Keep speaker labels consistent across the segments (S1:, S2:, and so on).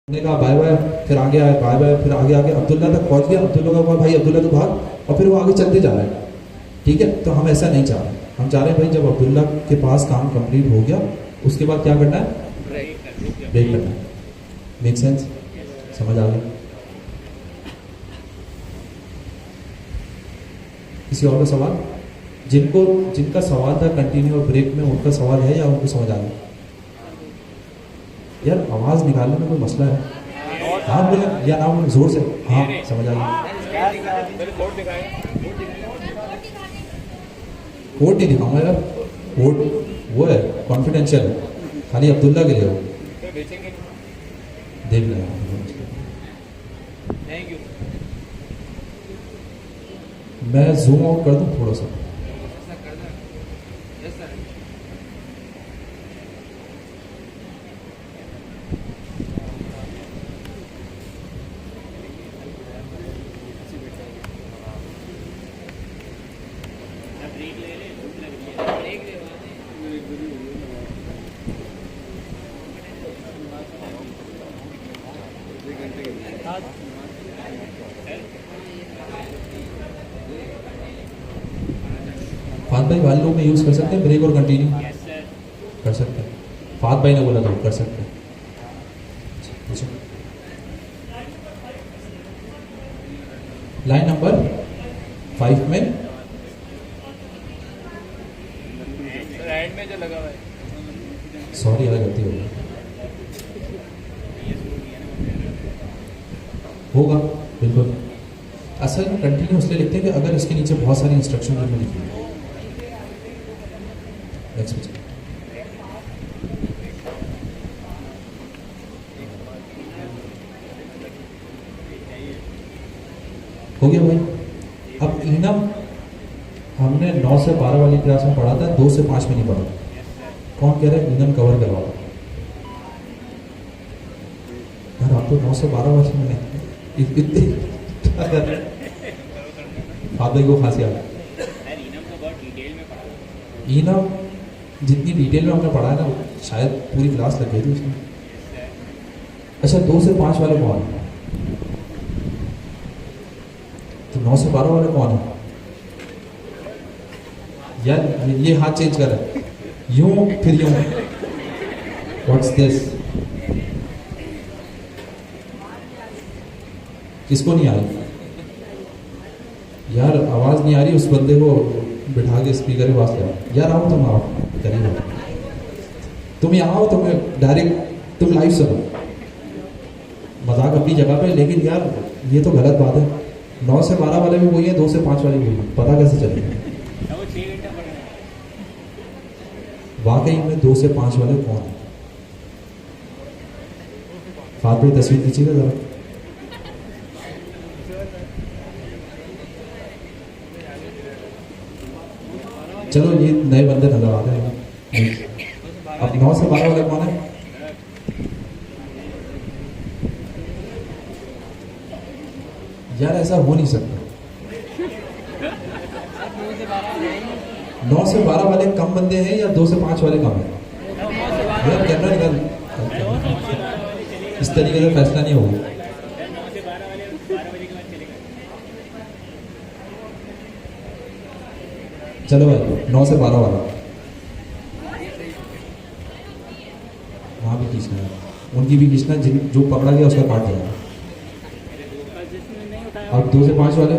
S1: ने कहा bye bye, फिर आगे आया बाय बाय, फिर आगे आगे अब्दुल्ला तक पहुंच गया। अब्दुल्ला का कहा भाई अब्दुल्ला तो भाग, और फिर वो आगे चलते जा रहा है। ठीक है, तो हम ऐसा नहीं चाह रहे। हम चाह रहे हैं भाई जब अब्दुल्ला के पास काम कंप्लीट हो गया उसके बाद क्या करना है, ब्रेक करना है। Make sense? समझ आ गई? किसी और का सवाल? जिनका सवाल था कंटिन्यू और ब्रेक में, उनका सवाल है या उनको समझ आ गया? यार आवाज निकालने में कोई मसला है? हाँ बोले या ना बोले जोर से? हाँ समझ आ गई। कोड नहीं दिखाऊंगा यार, कोड वो है कॉन्फिडेंशियल है, खाली अब्दुल्ला के लिए हो। देख लेना। मैं जूम आउट कर दूं थोड़ा सा? फात भाई वाले लोग में यूज कर सकते हैं ब्रेक और कंटिन्यू? कर सकते हैं। फात भाई ने बोला तो कर सकते हैं। लाइन नंबर 5 में जो लगा हुआ है, सॉरी अलग गलती होगा बिल्कुल। असल में कंटिन्यू इसलिए लिखते हैं कि अगर इसके नीचे बहुत सारी इंस्ट्रक्शन लिखी है। नेक्स्ट हो गया भाई। अब इनम हमने 9 से 12 वाली क्लास में पढ़ा था, 2 से 5 में नहीं पढ़ा। कौन कह रहा है इनम कवर करवाओ? यार आप तो 9 से 12 वाली में इतनी आप भाई को फांसी आ गई। इनम जितनी डिटेल में हमने पढ़ा है ना, शायद पूरी क्लास लग गई थी उसमें। अच्छा 2 से 5 वाले कौन है? तो 9 से 12 वाले कौन है? यार ये हाथ चेंज कर रहा है, यूं फिर यूं। What's this? किसको नहीं आ रही? यार आवाज नहीं आ रही, उस बंदे को बिठा के स्पीकर के पास ले आओ। यार आओ तुम, आओ करीब आओ। तुम यहाँ आओ, तुम डायरेक्ट तुम लाइव सुनो। मजाक अपनी जगह पे, लेकिन यार ये तो गलत बात है। 9 से 12 वाले भी वही है, 2 से 5 वाले भी वही है। पता कैसे चलेगा? वाकई में 2 से 5 वाले कौन है? फात भाई तस्वीर खींचिएगा जरा। चलो ये नए बंदे नजर आते हैं। अब 9 से 12 वाले कौन है? यार ऐसा हो नहीं सकता। 9 से 12 वाले कम बंदे हैं या 2 से 5 वाले कम है? यार कैमरा निकाल। इस तरीके से फैसला नहीं होगा। चलो भाई 9 से 12 वाला वहाँ भी खींचना है, उनकी भी खींचना, जिन जो पकड़ा गया उसका काट देना। अब 2 से 5 वाले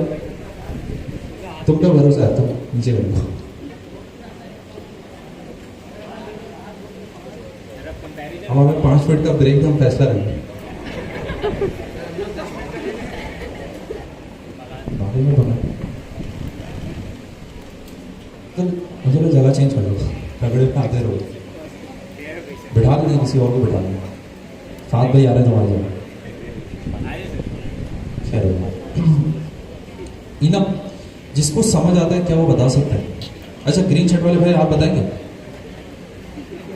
S1: तुम पे भरोसा है, तुम नीचे कर लो। अब हमें 5 मिनट का ब्रेक, हम फैसला लेंगे। बाकी में बना तो मुझे तो जगह चेंज कर दो, झगड़े में आते रहो। बिठा लेंगे, किसी और को बिठा लेंगे। साथ भाई आ रहे हैं तुम्हारी जगह। खैर इनम जिसको समझ आता है क्या वो बता सकता है? अच्छा ग्रीन शर्ट वाले भाई आप बताएंगे?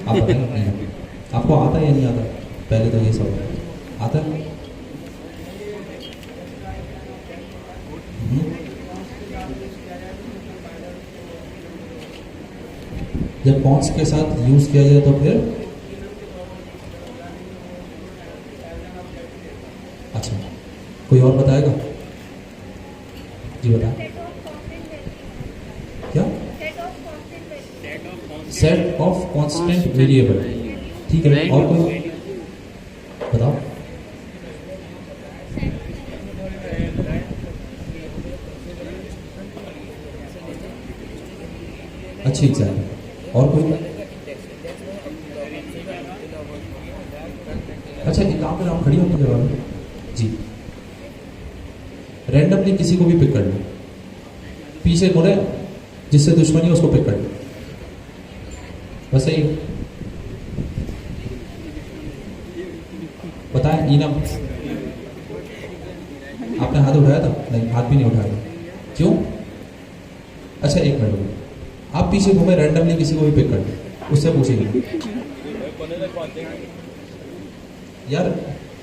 S1: आप बताएंगे नहीं? आपको आता है या नहीं आता? पहले तो ये सब आता है। जब कॉन्स के साथ यूज किया जाए तो फिर अच्छा, कोई और बताएगा? जी बताएं। क्या? Set of constant variable. ठीक है, और कोई बताओ। अच्छी एग्जाम्पल। और कोई? अच्छा, एक काम करो, आप खड़ी होकर जवाब जी। रैंडमली किसी को भी पिक कर लो, पीछे मुड़े, जिससे दुश्मनी उसको पिक कर लो, बस यही। बताएं। इनम, आपने हाथ उठाया था? नहीं, हाथ भी नहीं उठाया था। क्यों? अच्छा, एक मिनट रुको। आप पीछे घूमे, रैंडमली किसी को भी पिक कर लो, उससे पूछेंगे यार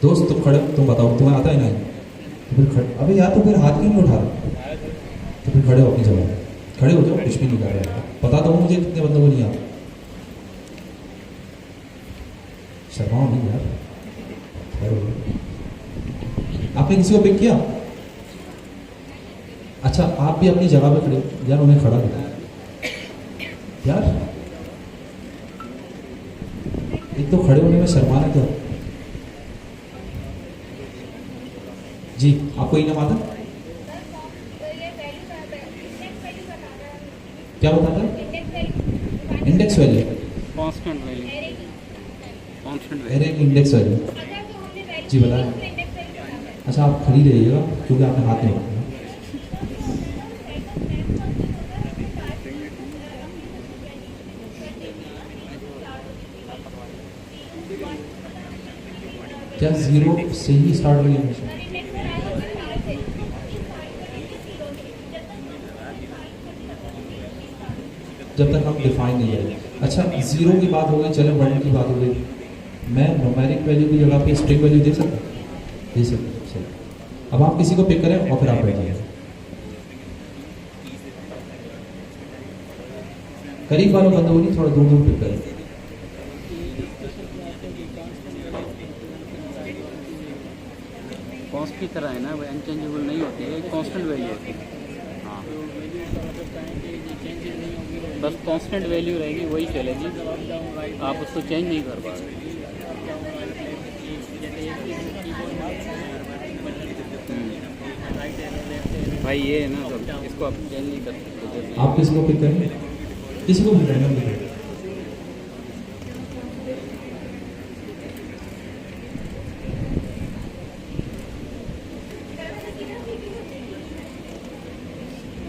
S1: दोस्त तुम खड़े, तुम बताओ तुम्हें आता है ना? तो फिर खड़े, अबे यार तो फिर हाथ क्यों नहीं उठा रहे? तो फिर खड़े हो अपनी जगह, खड़े हो जाओ, कुछ भी नहीं कर रहे। पता तो मुझे कितने बंदों को नहीं आता। शर्माओ नहीं यार। आपने किसी को पिक किया? अच्छा, आप भी अपनी जगह पे खड़े हो यार, उन्हें खड़ा करो यार। एक तो खड़े होने में शर्माना क्या? जी, आपको इनाम आता? क्या बताता है? Index value,
S2: constant value,
S1: array की इंडेक्स वैल्यू। जी बताएं। अच्छा, आप खड़ी रहिएगा क्योंकि आपने हाथ नहीं उठाया। क्या जीरो से ही स्टार्ट हुई हमेशा? जब तक हम डिफाइन नहीं करें। अच्छा, जीरो की बात हो गई, चले वन की बात हो गई। मैं न्यूमेरिक वैल्यू की जगह पे स्ट्रिंग वैल्यू दे सकता हूँ? दे सकता हूँ। अब आप किसी को पिक करें और फिर आप बैठिए। करीब वालों बंद होगी, थोड़ा दूर दूर पिक करें।
S2: कॉन्स्ट की तरह है ना, वो अनचेंजेबल नहीं होती है, कांस्टेंट वैल्यू होती है। हाँ, बस कांस्टेंट वैल्यू रहेगी, वही चलेगी, आप उसको चेंज नहीं कर पाओगे। भाई ये है ना, तो इसको आप चेंज नहीं कर सकते।
S1: आप किसी को पिक करें, किसी को भी रैंडम पिक करें।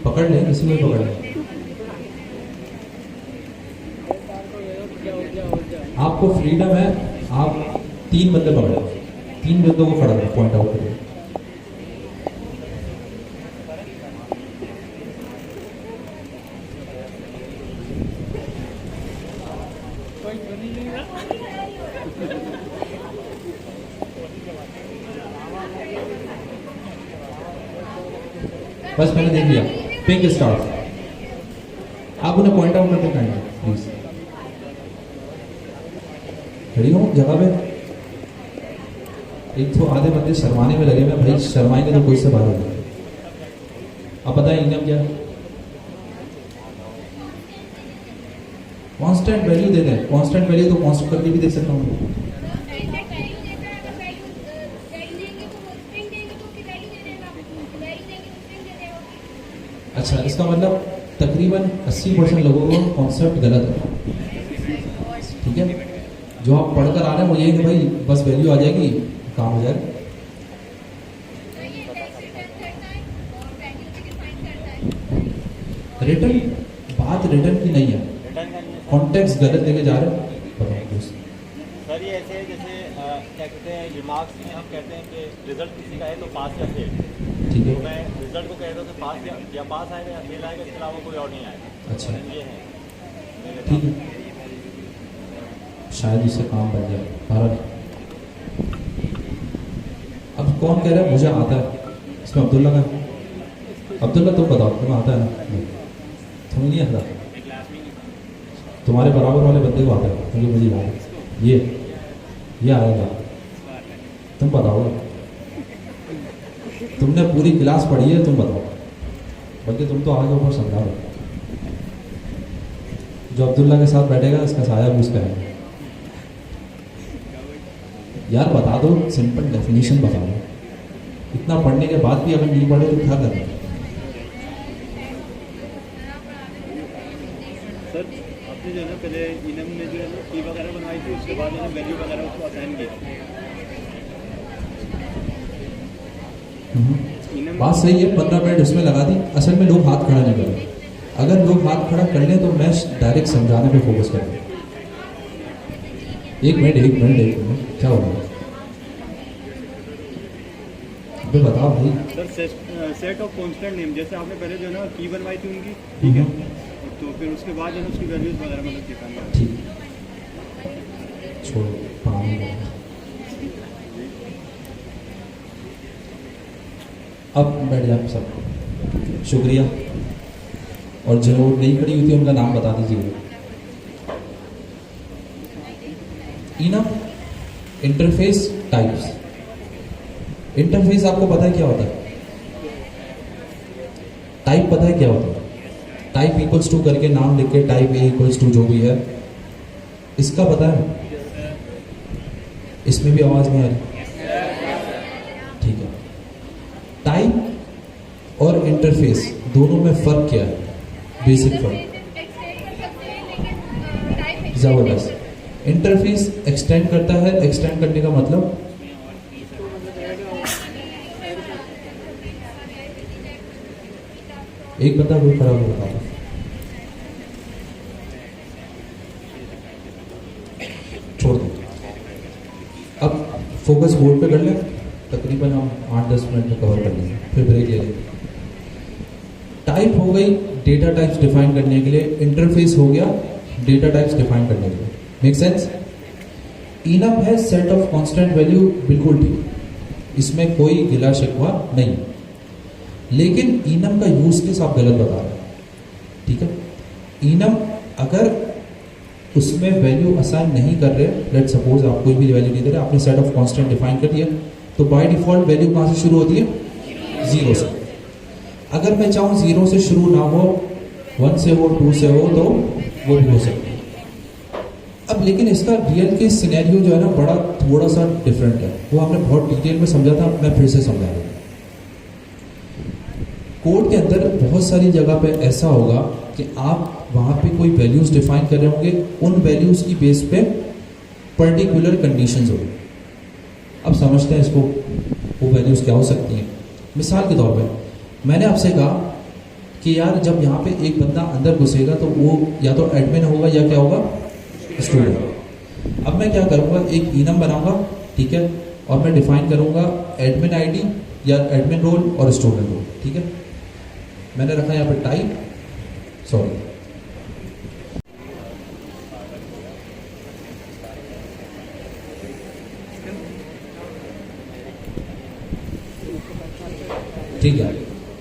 S1: पकड़ लें, किसी को पकड़ लें। आपको फ्रीडम है, आप 3 बंदे पकड़े, 3 बंदों को खड़ा करें, पॉइंट आउट करिए। बस मैंने देख लिया, पिक स्टार्ट। आप उन्हें पॉइंट आउट करते काइंडली प्लीज। खड़ी हो जगह पे। एक तो आधे बंदे शर्माने में लगे हुए, भाई शर्माएंगे तो कोई से बाहर हो जाए। अब बताएं इनकम क्या? कांस्टेंट वैल्यू दे दें। कांस्टेंट वैल्यू तो कांस्टेंट करके भी दे सकता हूँ। अच्छा, इसका मतलब तकरीबन 80% लोगों को कॉन्सेप्ट गलत है। ठीक है, जो आप पढ़कर आ रहे हैं वो ये है कि भाई बस वैल्यू आ जाएगी, काम हो जाएगा। रिटर्न, बात रिटर्न की नहीं है, कॉन्टेक्स्ट गलत लेके जा रहे हैं। बताओ
S3: सर, ये ऐसे है जैसे क्या कहते हैं, रिमार्क्स में हम कहते हैं कि रिजल्ट किसी का है तो पास या फेल।
S1: ठीक है,
S3: तो मैं रिजल्ट को कह रहा हूँ कि पास या पास आएगा या फेल आएगा, इसके अलावा कोई और नहीं आएगा।
S1: अच्छा
S3: ये है,
S1: ठीक है, शायद इससे काम बन जाए। भारत, अब कौन कह रहा है मुझे आता है? इसमें अब्दुल्ला का, अब्दुल्ला तुम बताओ, तुम्हें आता है ना? तुम्हें नहीं आता? तुम्हारे बराबर वाले बंदे को आता है, क्योंकि मुझे याद है ये आएगा, तुम बताओ। तुमने पूरी क्लास पढ़ी है, तुम बताओ, बल्कि तुम तो आगे ऊपर समझा रहे हो। जो अब्दुल्ला के साथ बैठेगा इसका साया भी उसका है। यार बता दो, सिंपल डेफिनेशन बता दो। इतना पढ़ने के बाद भी अगर नहीं पढ़े तो क्या करें?
S3: सर आपने जो है ना पहले इनम में जो है ना की वगैरह बनवाई थी, उसके बाद जो है वैल्यू वगैरह उसको असाइन किया।
S1: बात सही है, 15 मिनट इसमें लगा दी। असल में लोग हाथ खड़ा नहीं कर रहे। अगर लोग हाथ खड़ा कर लें तो मैं डायरेक्ट समझाने पे फोकस करूँ। एक मिनट क्या हो रहा है? तो बताओ भाई।
S3: Sir set of constant name, जैसे आपने पहले जो है ना की बनवाई थी उनकी, ठीक है, तो फिर उसके बाद जो है उसकी वैल्यूज वगैरह मतलब दिखाना है।
S1: ठीक, छोड़ो पानी में। अब बैठ जाए सब, शुक्रिया। और जो नहीं खड़ी हुई थी उनका नाम बता दीजिए। Enum interface types. इंटरफेस आपको पता है क्या होता है? टाइप पता है क्या होता है? टाइप इक्वल्स टू करके नाम लिख के टाइप ए इक्वल्स टू जो भी है, इसका पता है? इसमें भी आवाज नहीं आ रही? ठीक है। टाइप और इंटरफेस दोनों में फर्क क्या है? बेसिक फर्क। जबरदस्त। इंटरफेस एक्सटेंड करता है। एक्सटेंड करने का मतलब एक बंदा कोई खड़ा हो बता दो। छोड़ दो। अब फोकस बोर्ड पे कर ले। तकरीबन हम 8-10 मिनट में कवर कर लेंगे, फिर ब्रेक ले लेंगे। टाइप हो गई डेटा टाइप्स डिफाइन करने के लिए, इंटरफेस हो गया डेटा टाइप्स डिफाइन करने के लिए। Make sense? इनम है सेट ऑफ कांस्टेंट वैल्यू, बिल्कुल ठीक, इसमें कोई गिला शिकवा नहीं। लेकिन इनम का यूज केस आप गलत बता रहे हैं। ठीक है, इनम अगर उसमें वैल्यू असाइन नहीं कर रहे, लेट सपोज आप कोई भी वैल्यू नहीं दे रहे, आपने सेट ऑफ कांस्टेंट डिफाइन कर दिया, तो बाय डिफॉल्ट वैल्यू कहां से शुरू होती है? 0 से। अगर मैं चाहूँ 0 से शुरू ना हो, 1 से हो, 2 से हो, तो वो भी हो सकती है। अब लेकिन इसका रियल केस सिनेरियो जो है ना बड़ा थोड़ा सा डिफरेंट है। वो हमने बहुत डिटेल में समझा था, मैं फिर से समझा रहा हूँ। कोड के अंदर बहुत सारी जगह पे ऐसा होगा कि आप वहां पे कोई वैल्यूज डिफाइन कर रहे होंगे, उन वैल्यूज की बेस पे पर्टिकुलर कंडीशंस होंगे। अब समझते हैं इसको, वो वैल्यूज क्या हो सकती हैं। मिसाल के तौर पे मैंने आपसे कहा कि यार जब यहाँ पे एक बंदा अंदर घुसेगा तो वो या तो एडमिन होगा या क्या होगा? स्टूडेंट। अब मैं क्या करूँगा, एक इनम बनाऊंगा, ठीक है, और मैं डिफाइन करूँगा एडमिन आईडी या एडमिन रोल और स्टूडेंट रोल। ठीक है, मैंने रखा यहाँ पे टाइप, सॉरी ठीक है।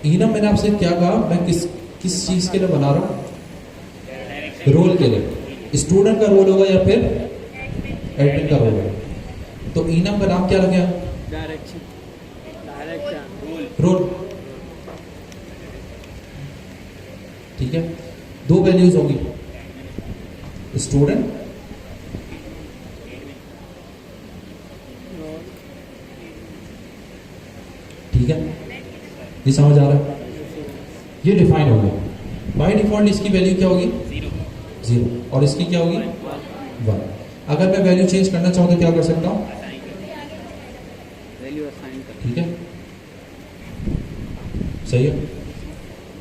S1: इनम मैंने आपसे क्या कहा, मैं किस चीज के लिए बना रहा हूं? रोल के लिए। स्टूडेंट का रोल होगा या फिर एडमिन का रोल होगा? तो इनम का नाम क्या रखा?
S2: Direction
S1: role. ठीक है, 2 वैल्यूज होंगी, स्टूडेंट ठीक है, ये समझ आ रहा है? ये डिफाइन हो गया। बाय डिफॉल्ट इसकी वैल्यू क्या होगी? 0। और इसकी क्या होगी? 1। अगर मैं वैल्यू चेंज करना चाहूँ तो क्या कर सकता हूँ?
S2: वैल्यू असाइन कर।
S1: ठीक है, सही है।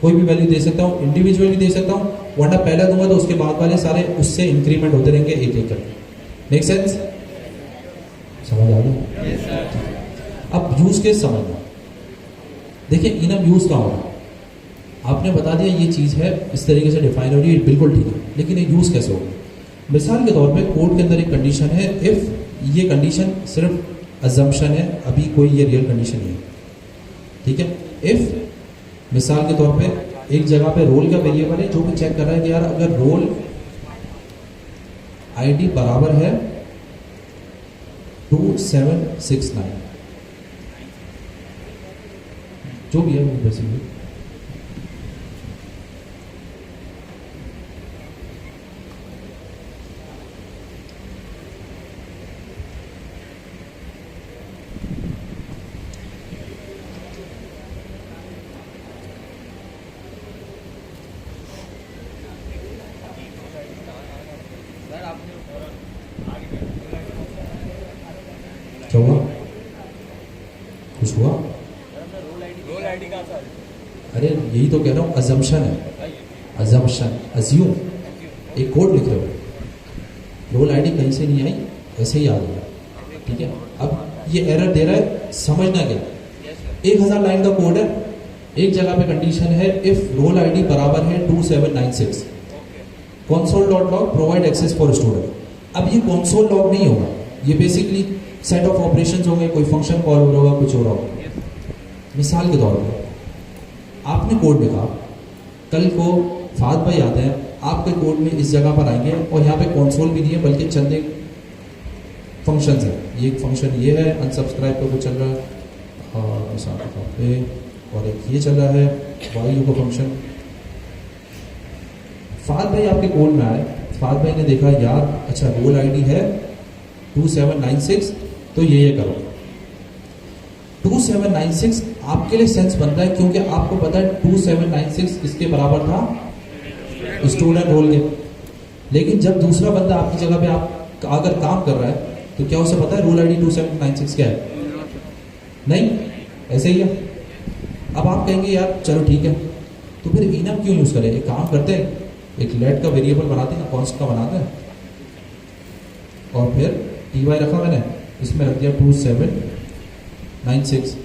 S1: कोई भी वैल्यू दे सकता हूँ, इंडिविजुअली दे सकता हूँ, वरना पहले दूंगा तो उसके बाद वाले सारे उससे इंक्रीमेंट होते रहेंगे एक एक करके। Make sense? समझ आ गया? अब यूज केस समझना। देखिए इनम यूज कहाँ हो रहा है? आपने बता दिया ये चीज़ है, इस तरीके से डिफाइन हो रही है, बिल्कुल ठीक है, लेकिन ये यूज कैसे होगा? मिसाल के तौर पे कोड के अंदर एक कंडीशन है, इफ, ये कंडीशन सिर्फ अजम्पशन है, अभी कोई ये रियल कंडीशन नहीं है। ठीक है, इफ मिसाल के तौर पे एक जगह पे रोल का वेरिएबल है जो कि चेक कर रहा है कि यार अगर रोल आईडी बराबर है 2769, जो भी है वो बेसिकली। क्या हुआ? कुछ हुआ? अरे यही तो कह रहा हूँ, अजम्पशन है, अजम्पशन, अज्यूम। एक कोड लिख रहे हो, रोल आईडी कहीं से नहीं आई, ऐसे ही आ गया, ठीक है। अब ये एरर दे रहा है, समझना क्या, 1000 लाइन का कोड है, एक जगह पे कंडीशन है इफ रोल आईडी बराबर है 2796 console.log provide access for student. अब ये console log नहीं होगा, ये बेसिकली सेट ऑफ ऑपरेशंस होंगे, कोई फंक्शन कॉल हो रहा होगा, कुछ हो रहा होगा। मिसाल के तौर पर आपने कोड लिखा, कल को फाद भाई आते हैं, आपके कोड में इस जगह पर आएंगे और यहाँ पे कंसोल भी नहीं है बल्कि चंद एक फंक्शंस है। ये एक फंक्शन ये है, अनसब्सक्राइब का कुछ चल रहा है, मिसाल के तौर पे, और एक ये चल रहा है वायु का फंक्शन। फाद भाई आपके कोड में आए, फाद भाई ने देखा यार अच्छा रोल आईडी है 2796, तो ये करो। 2796 आपके लिए सेंस बनता है क्योंकि आपको पता है 2796 किसके बराबर था, स्टूडेंट रोल के। लेकिन जब दूसरा बंदा आपकी जगह पे आप अगर काम कर रहा है तो क्या उसे पता है रोल आईडी 2796 क्या है? नहीं, ऐसे ही है। अब आप कहेंगे यार चलो ठीक है, तो फिर इनम क्यों यूज करें? एक काम करते हैं, एक लेट का वेरिएबल बनाते हैं, कॉन्स्ट का बनाते हैं, और फिर टी वाई रखा मैंने, इसमें रख दिया 2796,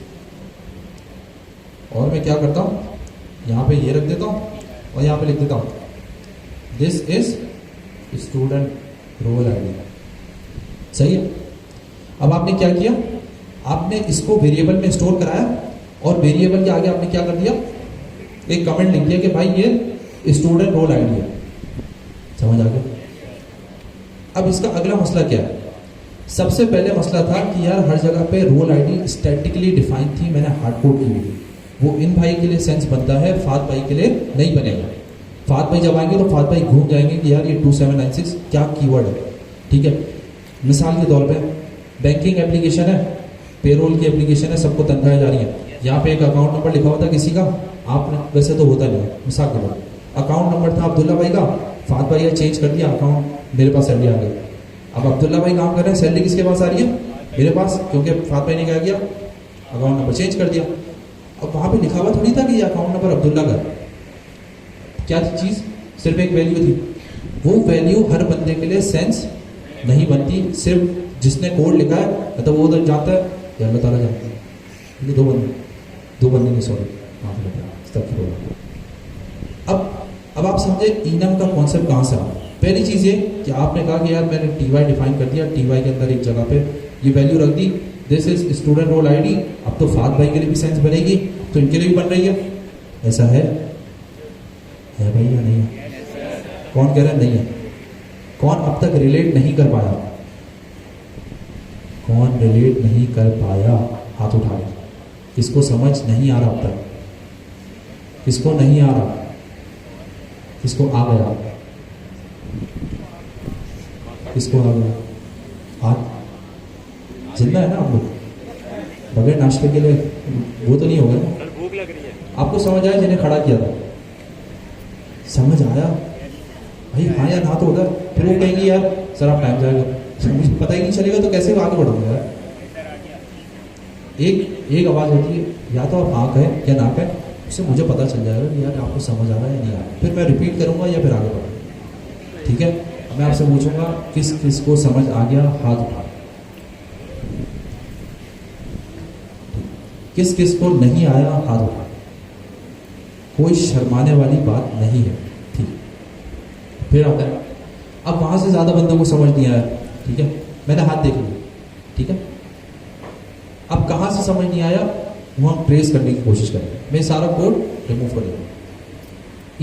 S1: और मैं क्या करता हूँ, यहाँ पे ये रख देता हूँ और यहाँ पे लिख देता हूँ this is student role ID. सही है। अब आपने क्या किया, आपने इसको वेरिएबल में स्टोर कराया और वेरिएबल के आगे आपने क्या कर दिया, एक कमेंट लिख दिया कि भाई ये स्टूडेंट रोल आईडी है। समझ आ गया? अब इसका अगला मसला क्या है? सबसे पहले मसला था कि यार हर जगह पे रोल आईडी स्टैटिकली डिफाइन थी, मैंने हार्ड कोड की हुई, वो इन भाई के लिए सेंस बनता है, फात भाई के लिए नहीं बनेगा। फात भाई जब आएंगे तो फात भाई घूम जाएंगे कि यार ये 2796 क्या कीवर्ड है, ठीक है। मिसाल के तौर पे बैंकिंग एप्लीकेशन है, पेरोल की एप्लीकेशन है, सबको तनख्वाहें जा रही है, यहाँ पे एक अकाउंट नंबर लिखा हुआ था किसी का, आपने वैसे तो होता नहीं है, मिसाल के तौर अकाउंट नंबर था अब्दुल्ला भाई का, फात भाई ने चेंज कर दिया, अकाउंट मेरे पास सैलरी आ गई। अब अब्दुल्ला भाई काम कर रहे हैं, सैलरी किसके पास आ रही है? मेरे पास, क्योंकि फात भाई ने क्या किया, अकाउंट नंबर चेंज कर दिया। अब वहां पे लिखा हुआ थोड़ी था कि ये अकाउंट नंबर अब्दुल्ला का, क्या थी चीज, सिर्फ एक वैल्यू थी। वो वैल्यू हर बंदे के लिए सेंस नहीं बनती, सिर्फ जिसने कोड लिखा है तो वो तो जानता है या अल्लाह ताला जानता है। ये दो बंदे नहीं, सॉरी अब आप समझे इनम का कॉन्सेप्ट कहाँ से आया। पहली चीज ये कि आपने कहा कि यार मैंने टी डिफाइन कर दिया, टी के अंदर एक जगह पे ये वैल्यू रख दी, this is student role ID. अब तो फात भाई के लिए भी सेंस बनेगी, तो इनके लिए भी बन रही है। ऐसा है भाई या नहीं है? कौन कह रहा है नहीं है? कौन अब तक रिलेट नहीं कर पाया? कौन रिलेट नहीं कर पाया? हाथ उठाया। किसको समझ नहीं आ रहा अब तक? किसको नहीं आ रहा? किसको आ गया? किसको आ गया? हाथ जिंदा है ना आप लोग? बगैर नाश्ते के लिए वो तो नहीं होगा ना?
S3: भूख लग रही है।
S1: आपको समझ आया जिन्हें खड़ा किया था? समझ आया भाई? हाँ या ना तो होगा। फिर वो कहेंगे यार सर आप टाइम जाएगा, मुझे पता ही नहीं चलेगा तो कैसे आगे बढ़ोगे यार? एक आवाज़ होती है, या तो आप आँख है या नाक है, उससे मुझे पता चल जाएगा कि यार आपको समझ आ रहा है या नहीं आ रहा। फिर मैं रिपीट करूँगा या फिर आगे बढ़ूँगा, ठीक है। मैं आपसे पूछूंगा किस किस को समझ आ गया, हाथ उठा। किस किस को नहीं आया, हाथ उठा। कोई शर्माने वाली बात नहीं है, ठीक। फिर आता है, अब वहां से ज्यादा बंदों को समझ नहीं आया, ठीक है, मैंने हाथ देख लिया, ठीक है। अब कहां से समझ नहीं आया वो हम ट्रेस करने की कोशिश करेंगे। मैं सारा कोड रिमूव कर दूंगा।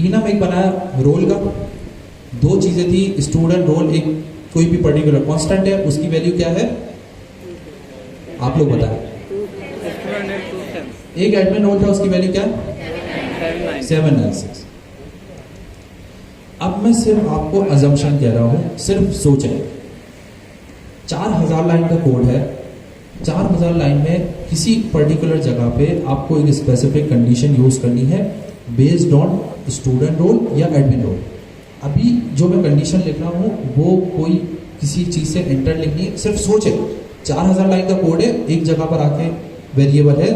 S1: इनम एक बनाया रोल का, दो चीजें थी, स्टूडेंट रोल, एक कोई भी पर्टिकुलर कांस्टेंट है, उसकी वैल्यू क्या है आप लोग बताएं।
S2: स्टूडेंट नेम 27
S1: एक एडमिन रोल था, उसकी वैल्यू क्या है?
S2: 79
S1: 796। अब मैं सिर्फ आपको अजम्पशन कह रहा हूं, सिर्फ सोचें। 4000 लाइन का कोड है, 4000 लाइन में किसी पर्टिकुलर जगह पे आपको एक स्पेसिफिक कंडीशन यूज करनी है बेस्ड ऑन स्टूडेंट रोल या एडमिन रोल। अभी जो मैं कंडीशन लिख रहा हूं वो कोई किसी चीज से एंटर लिखनी है, सिर्फ सोचे। 4000 लाइन का कोड है, एक जगह पर आके वेरिएबल है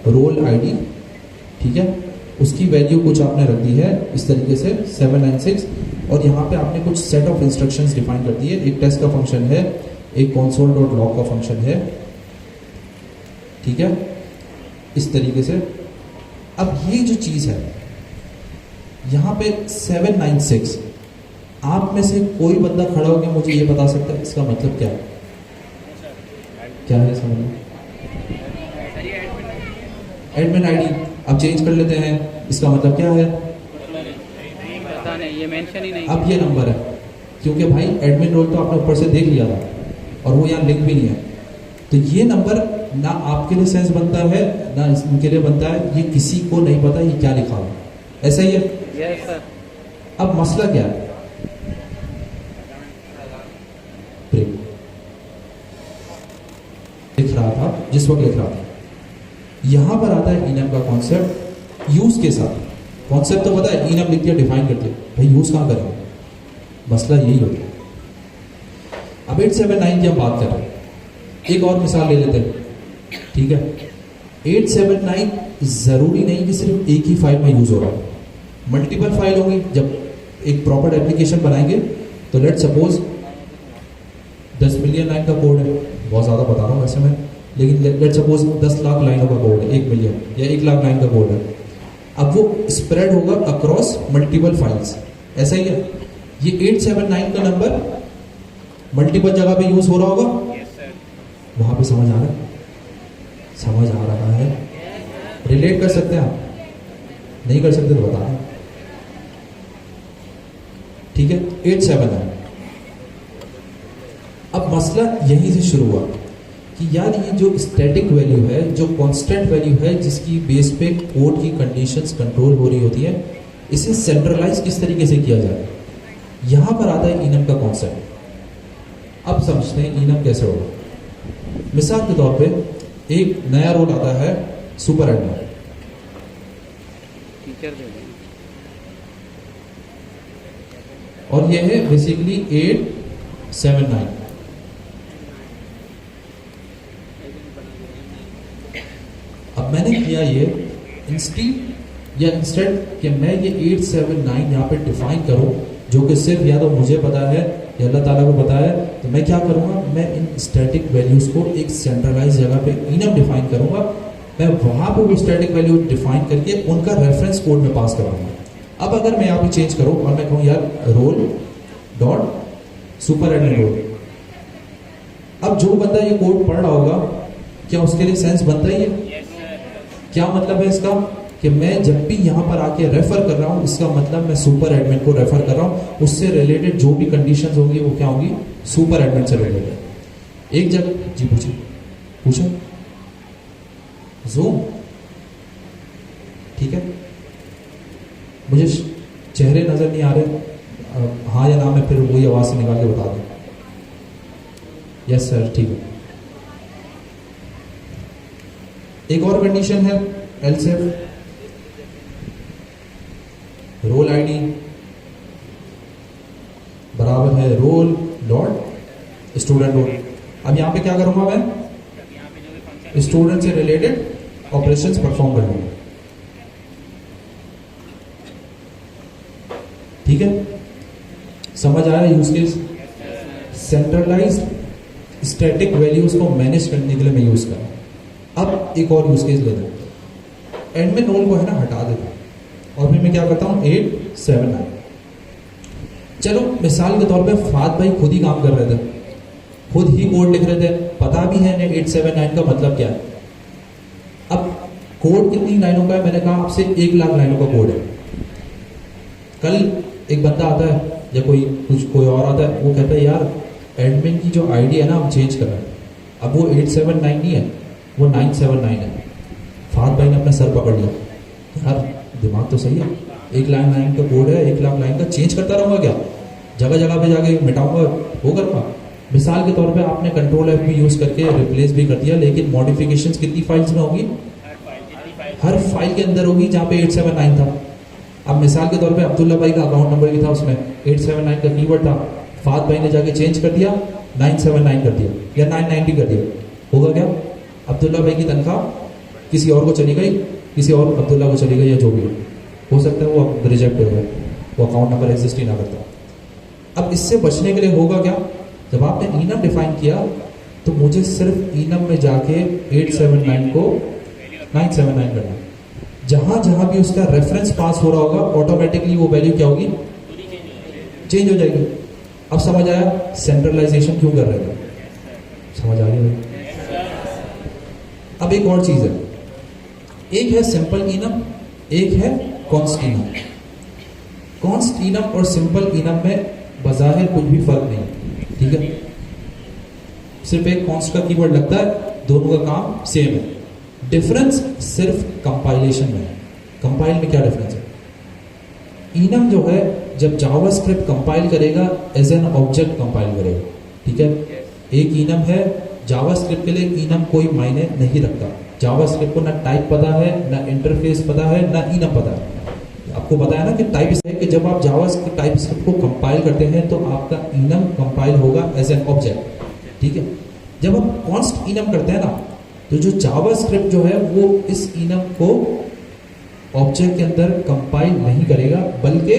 S1: रोल आईडी, ठीक है, उसकी वैल्यू कुछ आपने रख दी है इस तरीके से 796, और यहाँ पे आपने कुछ सेट ऑफ इंस्ट्रक्शंस डिफाइन कर दिए। एक टेस्ट का फंक्शन है, एक console.log का फंक्शन है, ठीक है, इस तरीके से। अब ये जो चीज है यहाँ पे 796, आप में से कोई बंदा खड़ा होकर मुझे ये बता सकता है इसका मतलब क्या है? क्या है समझ में? एडमिन आईडी अब चेंज कर लेते हैं, इसका मतलब क्या है?
S2: पता नहीं, ये मेंशन ही नहीं।
S1: अब ये नंबर है, क्योंकि भाई एडमिन रोल तो आपने ऊपर से देख लिया था और वो यहाँ लिंक भी नहीं है, तो ये नंबर ना आपके लिए सेंस बनता है ना इनके लिए बनता है, ये किसी को नहीं पता ये क्या लिखा हुआ है। ऐसा ही है?
S2: Yes sir.
S1: अब मसला क्या है? ब्रेक लिख रहा था, जिस वक्त लिख रहा था, यहां पर आता है इनम का कॉन्सेप्ट यूज के साथ। कॉन्सेप्ट तो पता है, इनम लिख दिया, डिफाइन कर दिया, भाई यूज कहां करेंगे? मसला यही होता है। अब 879 की हम बात कर रहे हैं, एक और मिसाल ले लेते हैं, ठीक है। 879 जरूरी नहीं कि सिर्फ एक ही फाइल में यूज हो रहा है, मल्टीपल फाइल होगी। जब एक प्रॉपर एप्लीकेशन बनाएंगे तो लेट सपोज 10 मिलियन लाइन का कोड है, बहुत ज्यादा बता रहा हूँ वैसे मैं, लेकिन लेट सपोज 10 लाख लाइनों का कोड है, 1 मिलियन या 1 लाख लाइन का कोड है। अब वो स्प्रेड होगा अक्रॉस मल्टीपल फाइल्स, ऐसा ही है। ये 879 का नंबर मल्टीपल जगह पे यूज हो रहा होगा, वहां पे समझ आ रहा है? समझ आ रहा है? रिलेट कर सकते हैं आप? नहीं कर सकते तो बता दें, ठीक है। 879। अब मसला यहीं से शुरू हुआ कि यार ये जो स्टैटिक वैल्यू है, जो कांस्टेंट वैल्यू है, जिसकी बेस पे कोड की कंडीशंस कंट्रोल हो रही होती है, इसे सेंट्रलाइज किस तरीके से किया जाए, यहां पर आता है इनम का कॉन्सेप्ट। अब समझते हैं इनम कैसे होगा। मिसाल के तौर पे एक नया रोल आता है सुपर एडमिन,
S2: टीचर दे दें।
S1: और ये है बेसिकली 879। अब मैंने किया ये इंस्टेड कि मैं ये 879 यहाँ पे डिफाइन करूं, जो कि सिर्फ या तो मुझे पता है या अल्लाह ताला को पता है, तो मैं क्या करूंगा, मैं इन स्टैटिक वैल्यूज को एक सेंट्रलाइज जगह पे इनम डिफाइन करूंगा। मैं वहां पे वो स्टैटिक वैल्यू डिफाइन करके उनका रेफरेंस कोड में पास कराऊंगा। अब अगर मैं यहाँ पे चेंज करूं और मैं कहूँ यार role dot super admin role, अब जो बंदा ये कोड पढ़ रहा होगा, क्या उसके लिए सेंस बनता ही है? क्या मतलब है इसका कि मैं जब भी यहाँ पर आके रेफर कर रहा हूँ, इसका मतलब मैं सुपर एडमिन को रेफर कर रहा हूँ, उससे रिलेटेड जो भी कंडीशंस होंगी वो क्या होंगी, सुपर एडमिन से रिलेटेड। एक जगह जी पूछो जूम, ठीक है, मुझे चेहरे नजर नहीं आ रहे, हाँ या ना में फिर वही आवाज से निकाल के बता दें। यस सर, ठीक है। एक और कंडीशन है एल्स इफ रोल आईडी बराबर है रोल डॉट स्टूडेंट रोल। अब यहां पे क्या करूंगा, मैं स्टूडेंट से रिलेटेड ऑपरेशंस परफॉर्म करूंगा, ठीक है। समझ आया use case? Centralised static values को मैनेज करने के लिए मैं यूज कर रहा हूं। अब एक और यूज केस लेते हैं, एडमिन रोल को है ना हटा देता हूं और फिर मैं क्या करता हूं 879। चलो मिसाल के तौर पे फाद भाई खुद ही काम कर रहे थे, खुद ही कोड लिख रहे थे, पता भी है 879 का मतलब क्या है। अब कोड कितनी लाइनों का है, मैंने कहा आपसे 1 लाख लाइनों का कोड है। कल एक बंदा आता है या कोई और आता है, वो कहता है यार एडमिन की जो आईडी है ना हम चेंज कर रहे हैं, अब वो 879 नहीं है, वो 979 है। फाद भाई ने अपना सर पकड़ लिया, यार दिमाग तो सही है, 1,00,000 लाइन का कोड है, 1,00,000 लाइन का चेंज करता रहूँगा क्या, जगह जगह पे जाके मिटाऊंगा, वो करूँगा। मिसाल के तौर पे आपने कंट्रोल F भी यूज़ करके रिप्लेस भी कर दिया, लेकिन मॉडिफिकेशंस कितनी फाइल्स में होगी, हर फाइल के अंदर होगी जहाँ पे 879 था। अब मिसाल के तौर पे अब्दुल्ला भाई का अकाउंट नंबर भी था, उसमें 879 का कीवर्ड था, फाद भाई ने जाके चेंज कर दिया, 979 कर दिया या 990 कर दिया, होगा क्या, अब्दुल्ला भाई की तनख्वाह किसी और को चली गई, किसी और अब्दुल्ला को चली गई, या जो भी हो सकता है वो रिजेक्ट हो गया, वो अकाउंट नंबर एग्जिस्ट ही ना करता। अब इससे बचने के लिए होगा क्या, जब आपने इनम डिफाइन किया तो मुझे सिर्फ इनम में जाके 879 को 979 करना, जहां जहां भी उसका रेफरेंस पास हो रहा होगा ऑटोमेटिकली वो वैल्यू क्या होगी, चेंज हो जाएगी। अब समझ आया सेंट्रलाइजेशन क्यों कर रहे थे, समझ आ गया। अब एक और चीज है, एक है सिंपल इनम, एक है कॉन्स्ट इनम। कॉन्स्ट इनम और सिंपल इनम में बज़ाहिर कुछ भी फर्क नहीं, ठीक है, सिर्फ एक कॉन्स्ट का कीवर्ड लगता है, दोनों का काम सेम है। डिफरेंस सिर्फ कंपाइलेशन में है। कंपाइल में क्या डिफरेंस है, इनम जो है जब जावास्क्रिप्ट कंपाइल करेगा एज एन ऑब्जेक्ट कंपाइल करेगा, ठीक है। एक इनम है, जावास्क्रिप्ट के लिए इनम कोई मायने नहीं रखता, जावास्क्रिप्ट को ना टाइप पता है, ना इंटरफेस पता है, ना इनम पता है। आपको बताया ना कि टाइप है कि जब आप जावास्क्रिप्ट टाइप स्क्रिप्ट को कंपाइल करते हैं तो आपका इनम कंपाइल होगा एज एन ऑब्जेक्ट, ठीक है। जब आप कॉन्स्ट इनम करते हैं ना, तो जो जावास्क्रिप्ट जो है वो इस इनम को ऑब्जेक्ट के अंदर कंपाइल नहीं करेगा, बल्कि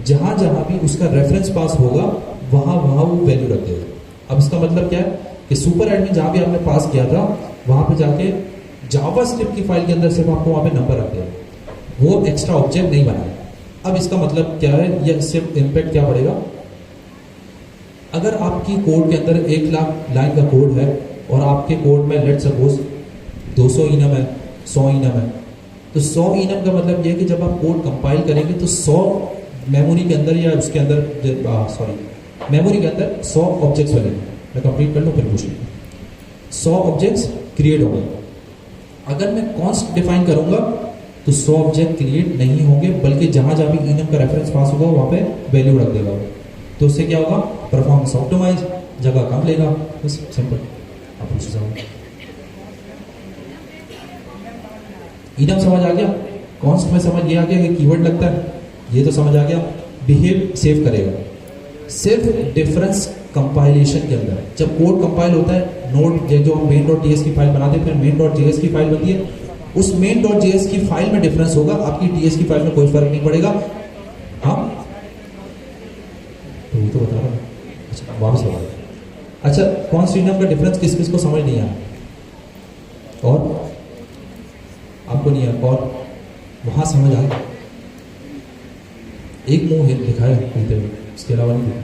S1: जहां जहां भी उसका रेफरेंस पास होगा वहां वहां वो वैल्यू रख देगा। अब इसका मतलब क्या है कि सुपर एडमिन जहां भी आपने पास किया था वहां पे जाके जावास्क्रिप्ट की फाइल के अंदर सिर्फ आपको वहां पे नंबर रख देगा, वो एक्स्ट्रा ऑब्जेक्ट नहीं बनाएगा। अब इसका मतलब क्या है, या इससे इम्पैक्ट क्या पड़ेगा, अगर आपकी कोड के अंदर 1,00,000 लाइन का कोड है और आपके कोड में लेट सपोज 200 इनम है, 100 इनम है, तो 100 इनम का मतलब ये है कि जब आप कोड कंपाइल करेंगे तो 100 मेमोरी के अंदर या उसके अंदर मेमोरी के अंदर 100 ऑब्जेक्ट्स बनेंगे। मैं कंप्लीट कर लूँ फिर पूछ लूँ। 100 ऑब्जेक्ट्स क्रिएट होंगे। अगर मैं कॉन्स्ट डिफाइन करूंगा तो 100 ऑब्जेक्ट क्रिएट नहीं होंगे, बल्कि जहां जहां भी इनम का रेफरेंस पास होगा वहां पे वैल्यू रख देगा। तो उससे क्या होगा, परफॉर्मेंस ऑप्टिमाइज, जगह कम लेगा, बस सिंपल। आप पूछ सकते, इनम समझ आ गया, कॉन्स्ट में समझ ये आ गया कि कीवर्ड लगता है, ये तो समझ आ गया। बिहेव सेव करेगा सिर्फ डिफरेंस कंपाइलेशन के अंदर। जब कोड कंपाइल होता है, नोड जो हम main.js की फाइल बनाते हैं, फिर main.js की फाइल बनती है, उस main.js की फाइल में डिफरेंस होगा, आपकी ts की फाइल में कोई फर्क नहीं पड़ेगा। हाँ तो बता रहा हूँ, अच्छा वापस बता। अच्छा, कॉन्स्ट इनम का डिफरेंस किस किस को समझ नहीं आया, और आपको नहीं आया, और वहां समझ आ गया, एक मुंह दिखाया बोलते हुए, इसके अलावा नहीं दिखा।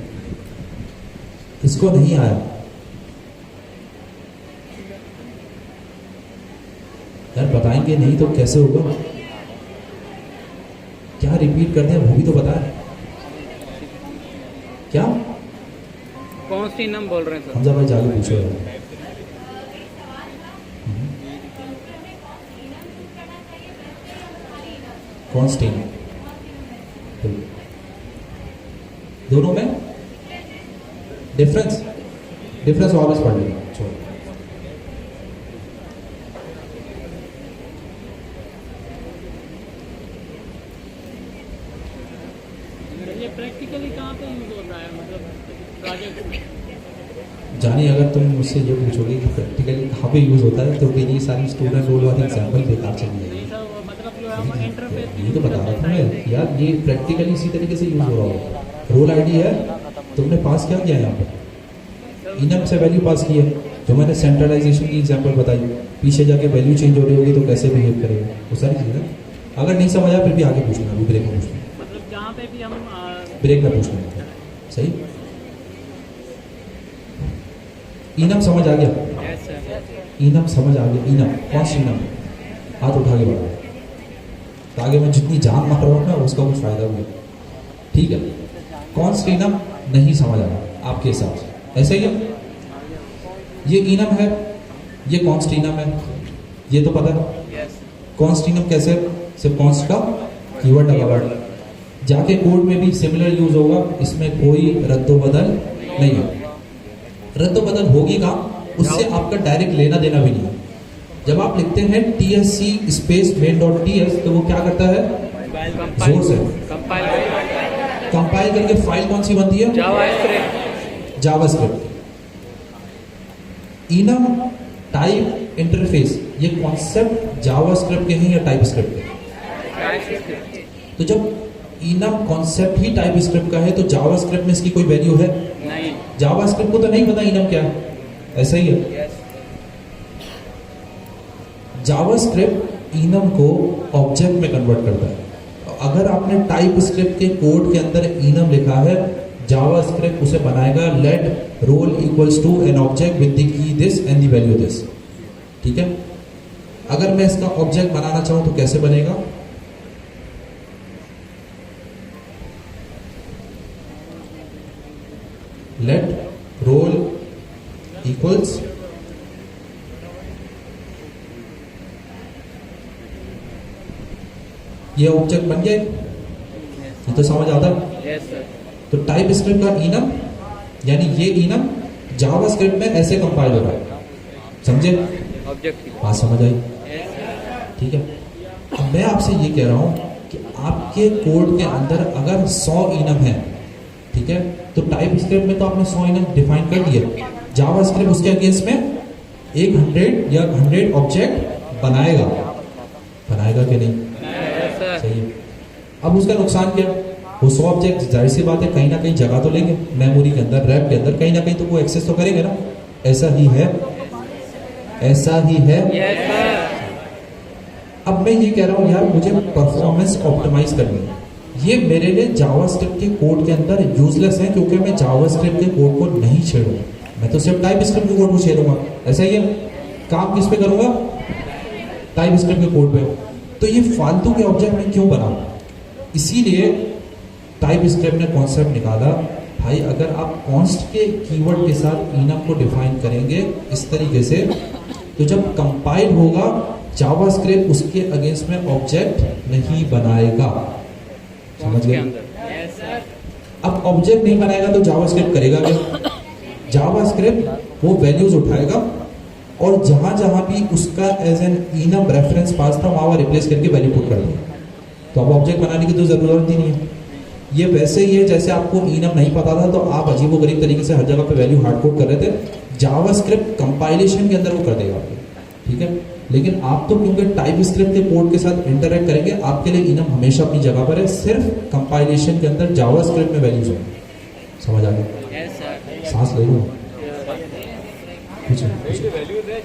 S1: इसको नहीं आया, यार बताएंगे नहीं तो कैसे होगा, क्या रिपीट करते हैं वो भी तो बताएं। क्या
S2: कौन सी इनम बोल रहे हैं सर?
S1: हमजा भाई जाके पूछो यार। कौन सी दोनों में डिफरेंस वापस पढ़ लेगा, छोड़।
S2: ये प्रैक्टिकली कहाँ पे यूज होता है, मतलब प्रोजेक्ट में?
S1: जानिए, अगर तुम मुझसे ये पूछोगे कि प्रैक्टिकली कहाँ पे यूज होता है तो मेरी सारी स्टूडेंट रोल वाली एग्जाम्पल बेकार चली जाएगी।
S2: नहीं सर, मतलब जो हम इंटरफेस
S1: ये तो बता रहा था मैं यार, ये प्रैक्टिकली इसी तरीके से यूज हो रहा होगा। रोल आईडी है, तुमने पास क्या किया यहाँ पर, इनम से वैल्यू पास की है, जो मैंने सेंट्रलाइजेशन की एग्जांपल बताई, पीछे जाके वैल्यू चेंज हो रही होगी तो कैसे बिहेव करेगा, वो सारी चीज़ें। अगर नहीं समझ आया फिर भी आगे पूछना, अभी ब्रेक में पूछना,
S2: मतलब जहाँ पे भी हम
S1: ब्रेक में पूछना, सही। इनम समझ आ गया, इनम समझ आ गया, इनम कौन सी इनम, हाथ उठा के बढ़ा, तो आगे मैं जितनी जान मार रहा हूँ ना उसका कुछ फायदा हुआ, ठीक है। कौन सी इनम नहीं समझ आ रहा आपके हिसाब से, ऐसे ही है, ये इनम है, ये कॉन्स्ट इनम है, ये तो पता है।
S2: यस
S1: कॉन्स्ट इनम कैसे, सिर्फ कॉन्स्ट का कीवर्ड लगा हुआ है। जाके कोड में भी सिमिलर यूज होगा, इसमें कोई रद्दोबदल नहीं है। रद्दोबदल होगी कहाँ, उससे आपका डायरेक्ट लेना देना भी नहीं है। जब आप लिखते हैं TSC space main dot TS तो वो क्या करता है, जोर से कंपाइल करके फाइल कौन सी बनती है, जावास्क्रिप्ट। इनम टाइप इंटरफेस ये कॉन्सेप्ट जावास्क्रिप्ट के हैं या टाइपस्क्रिप्ट के? तो जब इनम कॉन्सेप्ट ही टाइपस्क्रिप्ट का है तो जावास्क्रिप्ट में इसकी कोई वैल्यू है
S2: नहीं।
S1: जावास्क्रिप्ट को तो नहीं पता इनम क्या है, ऐसा ही है। जावास्क्रिप्ट इनम को ऑब्जेक्ट में कन्वर्ट करता है। अगर आपने टाइपस्क्रिप्ट के कोड के अंदर इनम लिखा है, जावास्क्रिप्ट उसे बनाएगा let role equals to an object with the key this and the value this. ठीक है, अगर मैं इसका ऑब्जेक्ट बनाना चाहूं तो कैसे बनेगा, लेट रोल इक्वल्स ये ऑब्जेक्ट बन गया, ये तो समझ आता है।
S2: Yes sir.
S1: तो टाइप स्क्रिप्ट का इनम यानी ये इनम जावास्क्रिप्ट में ऐसे कंपाइल हो रहा है, समझे?
S2: ऑब्जेक्ट।
S1: बात समझ आई? ठीक है, अब मैं आपसे ये कह रहा हूं कि आपके कोड के अंदर अगर 100 इनम है, ठीक है, तो टाइप स्क्रिप्ट में तो आपने 100 इनम डिफाइन कर दिया, जावास्क्रिप्ट उसके अगेंस्ट में 100 या 100 ऑब्जेक्ट बनाएगा कि नहीं? सही है। अब उसका नुकसान क्या, वो 100 ऑब्जेक्ट जाहिर सी बात है कहीं ना कहीं जगह तो लेंगे मेमोरी के अंदर, रैम के अंदर, कहीं ना कहीं तो वो एक्सेस तो करेंगे ना। ऐसा ही है, ऐसा ही है। अब मैं ये कह रहा हूं यार मुझे परफॉर्मेंस ऑप्टिमाइज करनी है, ये मेरे लिए जावास्क्रिप्ट के कोड के अंदर यूजलेस है क्योंकि मैं जावास्क्रिप्ट के कोड को नहीं छेड़ूंगा, मैं तो सिर्फ टाइपस्क्रिप्ट के कोड को छेड़ूंगा। ऐसा ही है, काम किस पे करूंगा, टाइपस्क्रिप्ट के कोड पे। तो ये फालतू के ऑब्जेक्ट मैं क्यों बनाऊं, इसीलिए टाइपस्क्रिप्ट ने कॉन्सेप्ट निकाला, भाई अगर आप कॉन्स्ट के कीवर्ड के साथ इनम को डिफाइन करेंगे इस तरीके से, तो जब कंपाइल होगा जावास्क्रिप्ट उसके अगेंस्ट में ऑब्जेक्ट नहीं बनाएगा। समझ गए? अब ऑब्जेक्ट नहीं बनाएगा तो जावास्क्रिप्ट करेगा क्या, जावास्क्रिप्ट वो वैल्यूज उठाएगा और जहां जहां भी उसका एज एन इनम रेफरेंस पास था वहां रिप्लेस करके वैल्यू पुट कर देगा। तो अब ऑब्जेक्ट बनाने की तो जरूरत ही नहीं है। ये वैसे ही है जैसे आपको इनम नहीं पता था तो आप अजीबोगरीब तरीके से हर जगह पे वैल्यू हार्ड कोड कर रहे थे, जावास्क्रिप्ट कंपाइलेशन के अंदर वो कर देगा आपको। ठीक है, लेकिन आप तो क्योंकि टाइपस्क्रिप्ट के कोड के साथ इंटरेक्ट करेंगे, आपके लिए इनम हमेशा अपनी जगह पर है, सिर्फ कंपाइलेशन के अंदर जावास्क्रिप्ट में वैल्यूज है। समझ आ गया? सांस ले लो,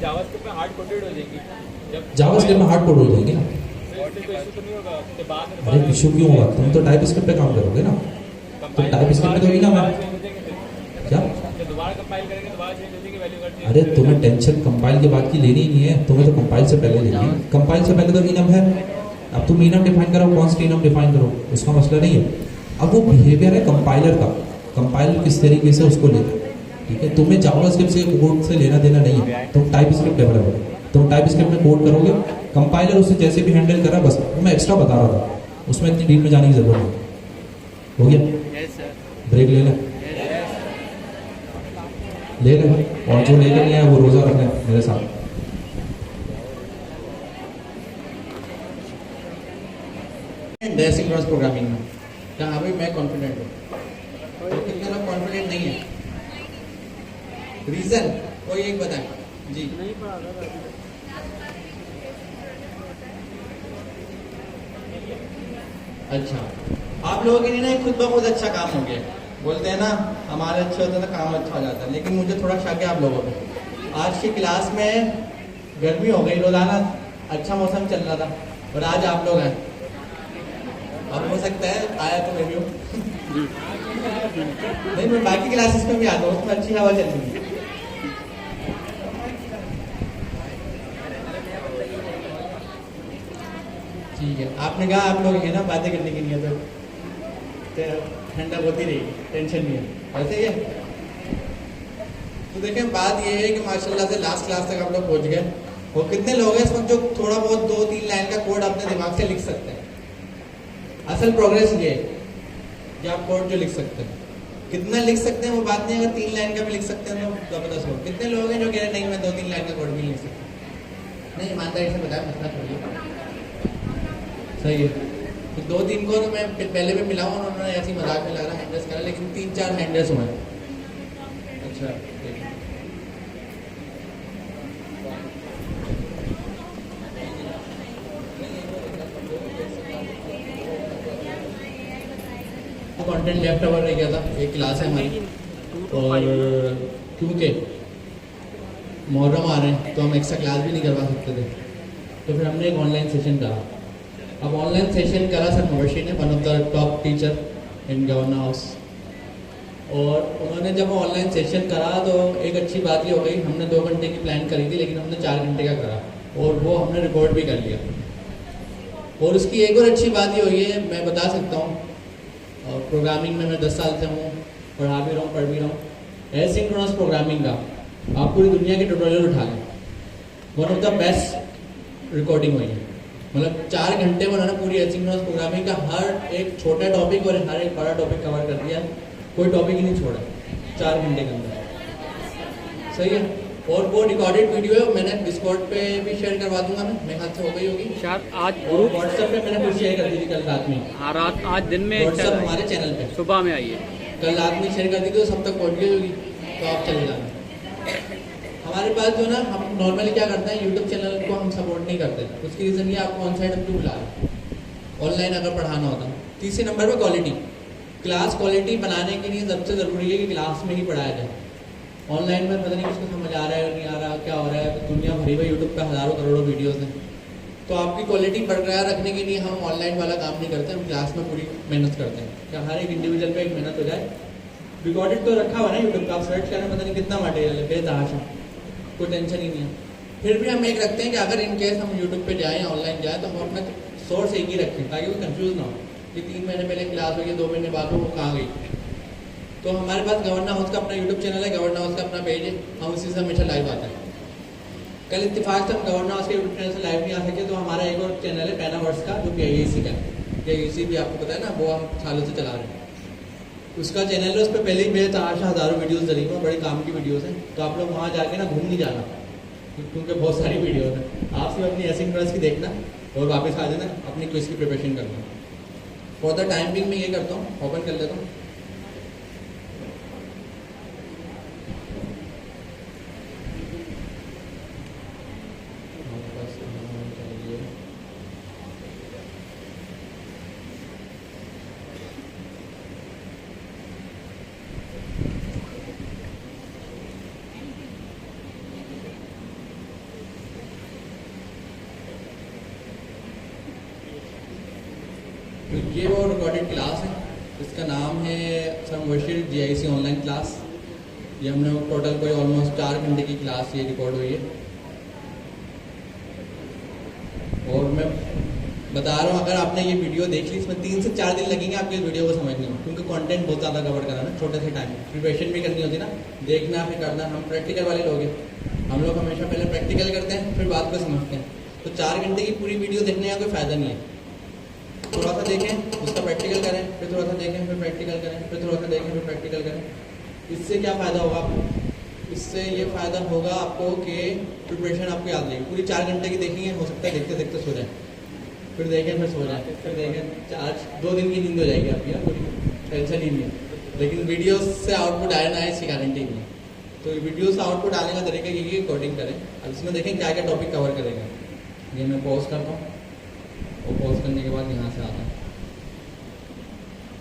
S1: जावास्क्रिप्ट में हार्ड कोड हो जाएंगे ना। अरे इशू क्यों होगा, तुम तो टाइपस्क्रिप्ट पे काम करोगे ना, तो टाइपस्क्रिप्ट में तो इनम है क्या? अरे तुम्हें टेंशन कंपाइल के बाद की लेनी ही नहीं है, तुम्हें तो कंपाइल से पहले लेनी है। कंपाइल से पहले तो इनम है, अब तुम इनम डिफाइन करो, कौन सी इनम डिफाइन करो, उसका मसला नहीं है। अब वो बिहेवियर है कंपाइलर का, कंपाइलर किस तरीके से उसको लेता है। ठीक है, तुम्हें जावास्क्रिप्ट से कोड से लेना देना नहीं है, तुम टाइपस्क्रिप्ट डेवलपर, तुम टाइपस्क्रिप्ट में कोड करोगे, कंपाइलर उसे जैसे भी हैंडल करा, बस मैं एक्स्ट्रा बता रहा था, उसमें इतनी डीप में जाने की जरूरत नहीं। हो गया? ब्रेक ले ले ले ले, और जो लेकर नहीं आया वो रोजा रख ले मेरे साथ।
S4: सिंक्रोनस प्रोग्रामिंग में कहाँ भाई मैं कॉन्फिडेंट हूँ, तो कितने लोग कॉन्फिडेंट नहीं है? रीजन कोई एक बताए जी। अच्छा, आप लोगों के लिए ना एक खुद ब खुद अच्छा काम हो गया, बोलते हैं ना हमारे अच्छे होते हैं तो काम अच्छा हो जाता है, लेकिन मुझे थोड़ा शक है आप लोगों को। आज की क्लास में गर्मी हो गई, रोजाना अच्छा मौसम चल रहा था और आज आप लोग आए, अब हो सकता है आया तो मैं भी हूँ नहीं, मैं बाकी क्लासेस में भी आता हूँ, उसमें अच्छी हवा चल रही है। ठीक है, आपने कहा आप लोग है ना बातें करने की नहीं है तो ठंडा होती रहेगी, टेंशन नहीं है, ऐसे ही है। तो देखें बात ये है कि माशाल्लाह से लास्ट क्लास तक आप लोग पहुंच गए, और कितने लोग हैं इस वक्त जो थोड़ा बहुत 2-3 लाइन का कोड अपने दिमाग से लिख सकते हैं? असल प्रोग्रेस ये है कि आप कोड जो लिख सकते हैं, कितना लिख सकते हैं वो बात नहीं, अगर 3 लाइन का भी लिख सकते हैं तो जबरदस्त हो। कितने लोग हैं जो कह रहे नहीं मैं 2-3 लाइन का कोड भी लिख सकता? नहीं, ईमानदारी से बताया, मसला छोड़िए। सही है, तो 2-3 को तो मैं पहले भी मिला हूँ, उन्होंने ऐसी मजाक में लग रहा हैंडल्स करा, लेकिन 3-4 हैंडल्स हुए। अच्छा, कंटेंट लेफ्ट ओवर रह गया था, एक क्लास है हमारी, और क्योंकि मुहर्रम आ रहे हैं तो हम एक्स्ट्रा क्लास भी नहीं करवा सकते थे, तो फिर हमने एक ऑनलाइन सेशन करा। अब ऑनलाइन सेशन करा सर मुबशीर ने, one of the top teacher in governor house, और उन्होंने जब ऑनलाइन सेशन करा तो एक अच्छी बात ये हो गई, हमने 2 घंटे की प्लान करी थी लेकिन हमने 4 घंटे का करा, और वो हमने रिकॉर्ड भी कर लिया। और उसकी एक और अच्छी बात ये हुई है, मैं बता सकता हूँ, और प्रोग्रामिंग में मैं 10 साल से हूँ, पढ़ा भी रहा हूँ, पढ़ भी रहा हूँ। एसिंक्रोनस प्रोग्रामिंग का आप पूरी दुनिया के ट्यूटोरियल उठा लें, one of the best recording हुई है। मतलब 4 घंटे में उन्होंने पूरी एसिंक्रोनस प्रोग्रामिंग का हर एक छोटा टॉपिक और हर एक बड़ा टॉपिक कवर कर दिया, कोई टॉपिक ही नहीं छोड़ा 4 घंटे के अंदर। सही है, और वो रिकॉर्डेड वीडियो है, मैंने डिस्कॉर्ड पे भी शेयर करवा दूंगा, मैं मेरे ख्याल से हो गई होगी
S2: शायद आज
S4: और व्हाट्सएप पे मैंने कुछ शेयर कर दी थी कल रात में।
S2: हाँ, रात आज दिन में
S4: व्हाट्सएप हमारे चैनल पे
S2: सुबह में आई है,
S4: कल रात में शेयर कर दी थी, तो सब तक पहुंच गई होगी, तो आप चले जाना। हमारे पास जो ना, हम नॉर्मली क्या करते हैं, यूट्यूब चैनल को हम सपोर्ट नहीं करते, उसकी रीज़न ये आपको ऑन साइड हम क्यों बुला रहे हैं, ऑनलाइन अगर पढ़ाना होता। तीसरे नंबर पर क्वालिटी, क्लास क्वालिटी बनाने के लिए सबसे ज़रूरी है कि क्लास में ही पढ़ाया जाए। ऑनलाइन में पता नहीं किसको समझ आ रहा है नहीं आ रहा, क्या हो रहा है, दुनिया भरी हुई यूट्यूब पे हज़ारों करोड़ों वीडियोस हैं, तो आपकी क्वालिटी बरकरार रखने के लिए हम ऑनलाइन वाला काम नहीं करते, हम क्लास में पूरी मेहनत करते हैं कि हर एक इंडिविजुअल पे एक मेहनत हो जाए। रिकॉर्डेड तो रखा हुआ है ना यूट्यूब का, आप सर्च करें पता नहीं कितना मटेरियल है, बेतहाशा, कोई टेंशन ही नहीं है। फिर भी हम एक रखते हैं कि अगर इन केस हम यूट्यूब पे जाएँ, ऑनलाइन जाएँ, तो हम अपना सोर्स एक ही रखें ताकि वो कंफ्यूज ना हो कि 3 महीने पहले क्लास हुई है, 2 महीने बाद वो कहाँ गई। तो हमारे पास गवर्नर हाउस का अपना यूट्यूब चैनल है, गवर्नर हाउस का अपना पेज है, हम उसी से हमेशा लाइव आते हैं। कल इत्तेफाक से हम गवर्नर हाउस के यूट्यूब चैनल से लाइव नहीं आ सके, तो हमारा एक और चैनल है पैनावर्स का, जो PIAC का है। PIAC भी आपको पता है ना, वो हम सालों से चला रहे हैं, उसका चैनल है, उस पर पहले ही बेतहाशा हज़ारों वीडियोज़ डली हुई, बड़े काम की वीडियोज़ हैं, तो आप लोग वहाँ जाके ना घूम नहीं जाना, क्योंकि बहुत सारी वीडियोज़ हैं। आप सिर्फ अपनी एसिंक्रोनस की देखना और वापस आ जाना, अपनी क्विज की प्रिपरेशन करना। फॉर द टाइम बिंग मैं ये करता हूँ, ओपन कर लेता हूँ। तो ये वो रिकॉर्डेड क्लास है, इसका नाम है sir Mubashir GIC online class. ये हमने टोटल कोई ऑलमोस्ट 4 घंटे की क्लास ये रिकॉर्ड हुई है, और मैं बता रहा हूँ अगर आपने ये वीडियो देख ली, इसमें 3 से 4 दिन लगेंगे आपको इस वीडियो को समझने में, क्योंकि कंटेंट बहुत ज़्यादा कवर करा ना छोटे से टाइम में, प्रिपरेशन भी करनी होती है ना, देखना फिर करना। हम प्रैक्टिकल वाले लोग हैं, हम लोग हमेशा पहले प्रैक्टिकल करते हैं फिर बात को समझते हैं। तो 4 घंटे की पूरी वीडियो देखने का कोई फ़ायदा नहीं है, थोड़ा सा देखें उसका प्रैक्टिकल करें, फिर थोड़ा सा देखें फिर प्रैक्टिकल करें, फिर थोड़ा सा देखें फिर प्रैक्टिकल करें। इससे क्या फ़ायदा होगा आपको? इससे ये फ़ायदा होगा आपको कि प्रिपरेशन आपको याद रहेगी। पूरी 4 घंटे की देखेंगे, हो सकता है देखते देखते सो जाए, फिर देखें फिर सो जाए, फिर देखें, आज 2 दिन की नींद हो जाएगी आपकी, पूरी टेंशन ही नहीं है। लेकिन वीडियो से आउटपुट आए ना आए इसकी गारंटी नहीं है। तो वीडियो से आउटपुट आने का तरीका ये रिकॉर्डिंग करें। अब इसमें देखें क्या क्या टॉपिक कवर करेगा। ये मैं पॉज करता हूँ और पॉज करने के बाद यहाँ से आता है।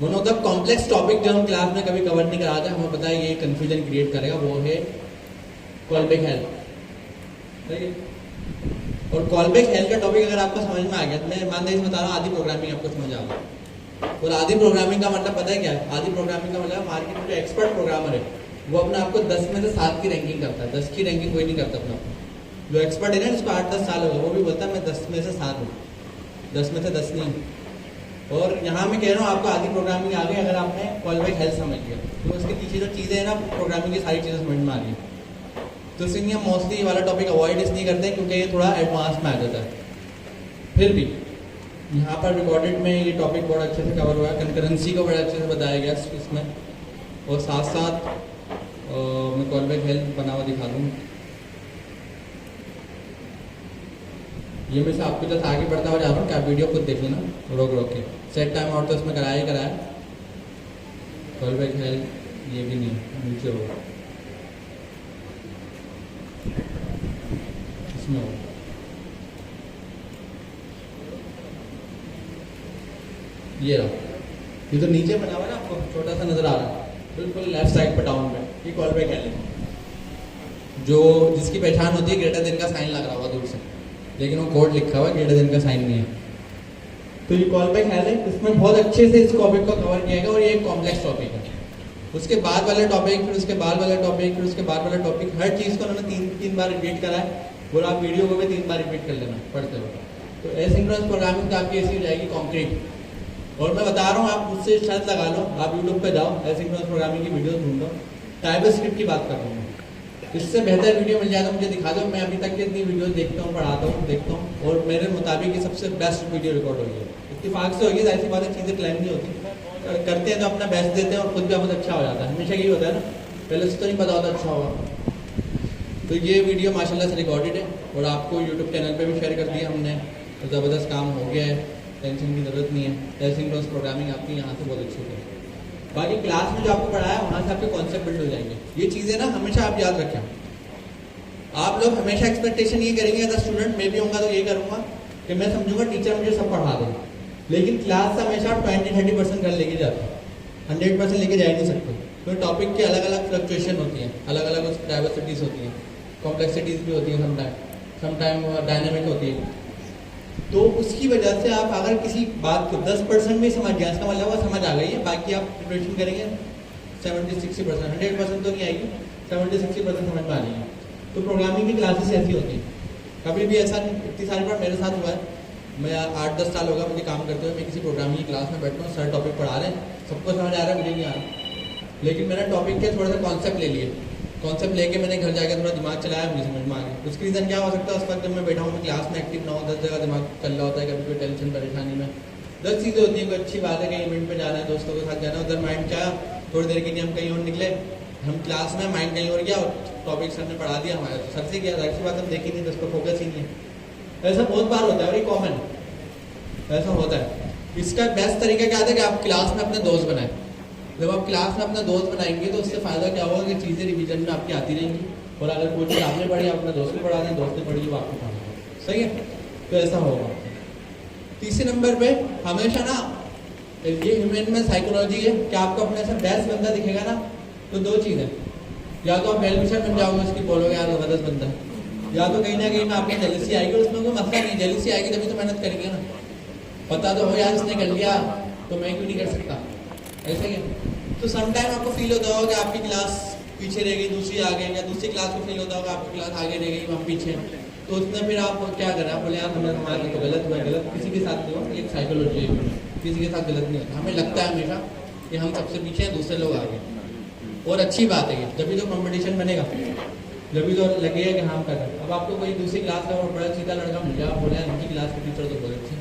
S4: One of the complex topic जो हम क्लास में कभी कवर नहीं कराते, हमें पता है ये कंफ्यूजन क्रिएट करेगा, वो है कॉलबैक हेल्प। ठीक है, और कॉलबैक हेल्प का टॉपिक अगर आपको समझ में आ गया तो मैं ईमानदारी से बता रहा हूँ आधी प्रोग्रामिंग आपको समझ आ गई। और आधी प्रोग्रामिंग का मतलब पता है क्या है? आधी प्रोग्रामिंग का मतलब मार्केट में जो एक्सपर्ट प्रोग्रामर है वो अपने आपको 10 में से 7 की रैंकिंग करता है। 10 की रैंकिंग कोई नहीं करता अपना। जो एक्सपर्ट है ना, जिसको 8-10 साल हो गए, वो भी बोलता है मैं 10 में से 7 हूँ, 10 में से 10 नहीं। और यहाँ मैं कह रहा हूँ आपको आधी प्रोग्रामिंग आ गई अगर आपने कॉलबैक हेल्प समझ लिया, तो उसके पीछे जो चीज़ें हैं ना प्रोग्रामिंग की सारी चीज़ें समझ में आ गई। तो इसलिए हम मोस्टली ये वाला टॉपिक अवॉइड इसलिए करते हैं क्योंकि ये थोड़ा एडवांस में आ जाता है। फिर भी यहाँ पर रिकॉर्डेड में ये टॉपिक बहुत अच्छे से कवर हुआ है, कंकरेंसी को बड़े अच्छे से बताया गया इसमें, और साथ साथ मैं कॉलबैक हेल्प बना हुआ दिखा दूँ। ये मैं से आपको जैसे आगे बढ़ता हुआ जा रहा हूँ कि आप वीडियो खुद देख लेना रोक रोक के। सेट टाइम आउट तो इसमें कराया ही कराया, कॉलबैक हेल्प ये भी नहीं नीचे होगा, इसमें होगा। ये रहा, ये तो नीचे बना हुआ है ना, आपको छोटा सा नजर आ रहा है बिल्कुल लेफ्ट साइड पर डाउन में, ये कॉलबैक हेल्प जो जिसकी पहचान होती है ग्रेटर देन का साइन लग रहा होगा दूर से, लेकिन वो कोड लिखा हुआ है, ग्रेटर देन का साइन नहीं है। तो ये कॉलबैक है, इसमें बहुत अच्छे से इस टॉपिक को कवर किया गया और ये एक कॉम्प्लेक्स टॉपिक है। उसके बाद वाला टॉपिक, फिर उसके बाद वाला टॉपिक, फिर उसके बाद वाला टॉपिक, हर चीज़ को उन्होंने तीन बार रिपीट करा है, और आप वीडियो को भी 3 बार रिपीट कर लेना पढ़ते हो। तो एसिंक्रोनस प्रोग्रामिंग तो आपकी ऐसी हो जाएगी कॉन्क्रीट। और मैं बता रहा हूँ, आप मुझसे शर्त लगा लो, आप यूट्यूब पे जाओ, एसिंक्रोनस प्रोग्रामिंग की वीडियो ढूंढो, टाइपस्क्रिप्ट की बात कर रहा हूँ, इससे बेहतर वीडियो मिल जाए तो मुझे दिखा दो। मैं अभी तक की इतनी वीडियो देखता हूँ, पढ़ाता हूँ, देखता हूँ, और मेरे मुताबिक ये सबसे बेस्ट वीडियो रिकॉर्ड हुई है। इत्तेफाक से होगी, ऐसी बातें चीज़ें क्लेम नहीं होती, करते हैं तो अपना बेस्ट देते हैं और खुद भी बहुत अच्छा हो जाता है। हमेशा यही होता है ना, पहले से तो नहीं पता होता अच्छा होगा। तो ये वीडियो माशाल्लाह से रिकॉर्डेड है और आपको यूट्यूब चैनल पे भी शेयर कर दिया हमने, तो ज़बरदस्त काम हो गया है, टेंशन की ज़रूरत नहीं है। एसिंक्रोनस प्रोग्रामिंग आपकी यहाँ से बहुत अच्छी होगी। बाकी क्लास में जो आपको पढ़ाया है वहाँ से आपके कॉन्सेप्ट बिल्ड हो जाएंगे। ये चीज़ें ना हमेशा आप याद रखें। आप लोग हमेशा एक्सपेक्टेशन ये करेंगे, एज अ स्टूडेंट मैं भी होऊंगा तो ये करूँगा कि मैं समझूंगा टीचर मुझे सब पढ़ा दें, लेकिन क्लास से हमेशा 20-30% घर लेके जाते हैं, 100% लेके जा ही नहीं सकते। तो टॉपिक की अलग अलग फ्लक्चुएशन होती है, अलग अलग उसकी डाइवर्सिटीज़ होती हैं, कॉम्प्लेक्सिटीज़ भी होती हैं, समटाइम डायनेमिक होती है। तो उसकी वजह से आप अगर किसी बात को 10% भी समझ गए, इसका मतलब वो समझ आ गई है, बाकी आप प्रिपरेशन करेंगे 70-60%, 100% तो नहीं आएगी, 70-60% समझ में आ जाएगी। तो प्रोग्रामिंग की क्लासेस ऐसी होती हैं। कभी भी ऐसा नहीं, इतनी सारी बार मेरे साथ हुआ है, मैं 8-10 साल होगा मुझे काम करते हुए, मैं किसी प्रोग्रामिंग की क्लास में बैठता हूँ, सर टॉपिक पढ़ा रहे हैं, सबको समझ आ रहा है, मुझे नहीं आ रहा, लेकिन मैंने टॉपिक के थोड़ा सा कॉन्सेप्ट ले लिए, कॉन्सेप्ट लेके मैंने घर जाकर थोड़ा दिमाग चलाया, मुझे समझ में आ गया। उसकी रीज़न क्या हो सकता है, उस वक्त जब मैं बैठा हूँ, मैं क्लास में एक्टिव ना हो, 10 जगह दिमाग चल रहा होता है, कभी कोई टेंशन परेशानी में 10 चीज़ें होती हैं। कोई अच्छी बात है, कहीं इवेंट में जाना है, दोस्तों के साथ जाना है, उधर माइंड क्या, थोड़ी देर के लिए हम कहीं और निकले, हम क्लास में माइंड कहीं और गया और टॉपिक सर ने पढ़ा दिया, हमारे सर से किया, ऐसी बात हम देखी नहीं, तो उस पर फोकस ही नहीं है। ऐसा बहुत बार होता है, वेरी कॉमन ऐसा होता है। इसका बेस्ट तरीका क्या था कि आप क्लास में अपने दोस्त बनाएं। जब आप क्लास में अपना दोस्त बनाएंगे तो उससे फ़ायदा क्या होगा कि चीज़ें रिवीजन में आपकी आती रहेंगी, और अगर कोई चीज़ आपने पढ़ी, आप अपने दोस्त को पढ़ा दें, दोस्त ने पढ़ी वो आपको पढ़ा दें, सही है। तो ऐसा होगा। तीसरे नंबर पे हमेशा ना, ये ह्यूमन में साइकोलॉजी है कि आपको अपने से बेस्ट बंदा दिखेगा ना, तो 2 चीज़ें, या तो आप वेल विशर बन जाओगे, उसकी बोलोगे यार ज़बरदस्त बंदा है, या तो कहीं ना कहीं में आपकी जेलसी आएगी। और उसमें कोई मसला नहीं, जेलसी आएगी तभी तो मेहनत करेंगे ना, पता तो हो यार इसने कर लिया तो मैं क्यों नहीं कर सकता, ऐसा ही है। तो समटाइम आपको फील होता होगा कि आपकी क्लास पीछे रह गई, दूसरी आ गई, या दूसरी क्लास को फील होता होगा आपकी क्लास आगे रह गई, हम पीछे। तो उसमें फिर आप क्या करें, आप बोले यार हमारे तो गलत हुआ, गलत किसी के साथ नहीं हो, एक साइकोलॉजी है, किसी के साथ गलत नहीं होता। हमें लगता है हमेशा कि हम सबसे पीछे हैं, दूसरे लोग आगे, और अच्छी बात है ये, जब भी तो कॉम्पिटिशन बनेगा, जब भी तो लगेगा कि हम कर रहे हैं। अब आपको कोई दूसरी क्लास का बड़ा सीधा लड़का मिल जाए, आप बोले यार इनकी क्लास के टीचर तो बहुत अच्छे,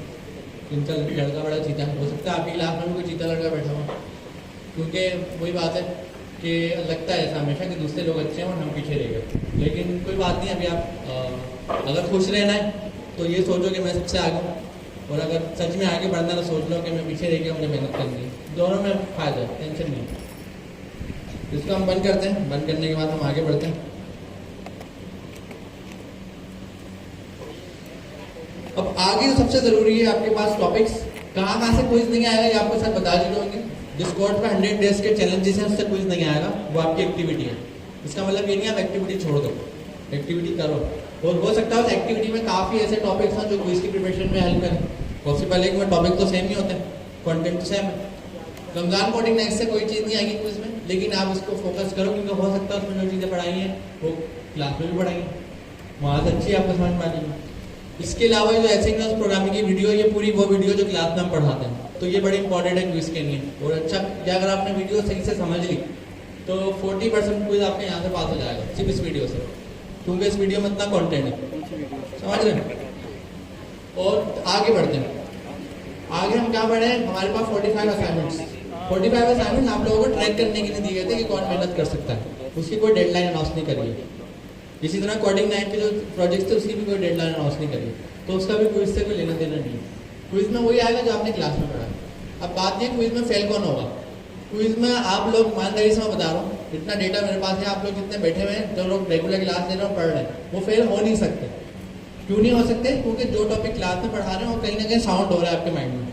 S4: इनका लड़का बड़ा चीता है, हो सकता है आपकी क्लास में भी कोई चीता लड़का बैठा हुआ, क्योंकि वही बात है कि लगता है ऐसा हमेशा कि दूसरे लोग अच्छे हैं और हम पीछे रह गए। लेकिन कोई बात नहीं, अभी आप अगर खुश रहना है तो ये सोचो कि मैं सबसे आगे हूँ, और अगर सच में आगे बढ़ना तो सोच लो कि मैं पीछे रह गया, मुझे मेहनत करनी है। दोनों में फ़ायदा है, टेंशन नहीं है। इसको हम बंद करते हैं, बंद करने के बाद हम आगे बढ़ते हैं। अब आगे जो सबसे ज़रूरी है आपके पास टॉपिक्स, कहाँ से क्विज नहीं आएगा, ये आपको सर बता चुके होंगे। डिस्कॉर्ड पे 100 डेज के चैलेंजेस हैं, उससे क्विज नहीं आएगा, वो आपकी एक्टिविटी है। इसका मतलब ये नहीं आप एक्टिविटी छोड़ दो, एक्टिविटी करो। और हो सकता है उस एक्टिविटी में काफ़ी ऐसे टॉपिक्स हैं जो क्विज की प्रिपरेशन में हेल्प करें। पॉसिबल है कि वो टॉपिक तो सेम ही होते हैं, कंटेंट तो सेम है। रमज़ान कोडिंग नेक्स्ट से कोई चीज़ नहीं आएगी क्विज में, लेकिन आप उसको फोकस करो, क्योंकि हो सकता है उसमें जो चीज़ें पढ़ाई हैं वो क्लास में भी पढ़ाएंगे, वहाँ से अच्छी आपको समझ में आ जाएगी। इसके अलावा जो एसिंक्रोनस प्रोग्रामिंग की वीडियो, ये पूरी वो वीडियो जो क्लास में हम पढ़ाते हैं, तो ये बड़ी इंपॉर्टेंट है क्विज के लिए। और अच्छा क्या, अगर आपने वीडियो सही से समझ ली तो 40% क्विज आपके यहाँ से पास हो जाएगा सिर्फ इस वीडियो से। क्योंकि इस वीडियो में इतना कंटेंट है, समझ रहे हैं। और आगे बढ़ते हैं, आगे हम क्या पढ़े, हमारे पास 45 असाइनमेंट्स आप लोगों को ट्रैक करने के लिए दिए गए थे कि कौन मेहनत कर सकता है, उसकी कोई डेडलाइन अनाउंस नहीं करी है। इसी तरह कोडिंग 9 के जो प्रोजेक्ट थे उसकी भी कोई डेडलाइन अनाउंस नहीं करी, तो उसका भी क्विज से कोई लेना देना नहीं है। क्विज में वही आएगा जो आपने क्लास में पढ़ा। अब बात ये क्विज में फेल कौन होगा। क्विज में आप लोग, ईमानदारी से मैं बता रहा हूँ, इतना डेटा मेरे पास है, आप लोग जितने बैठे हुए हैं, जो लोग रेगुलर क्लास ले रहे हैं पढ़ रहे हैं, वो फेल हो नहीं सकते। क्यों नहीं हो सकते? क्योंकि जो टॉपिक क्लास में पढ़ा रहे हैं वो कहीं ना कहीं साउंड हो रहा है आपके माइंड में,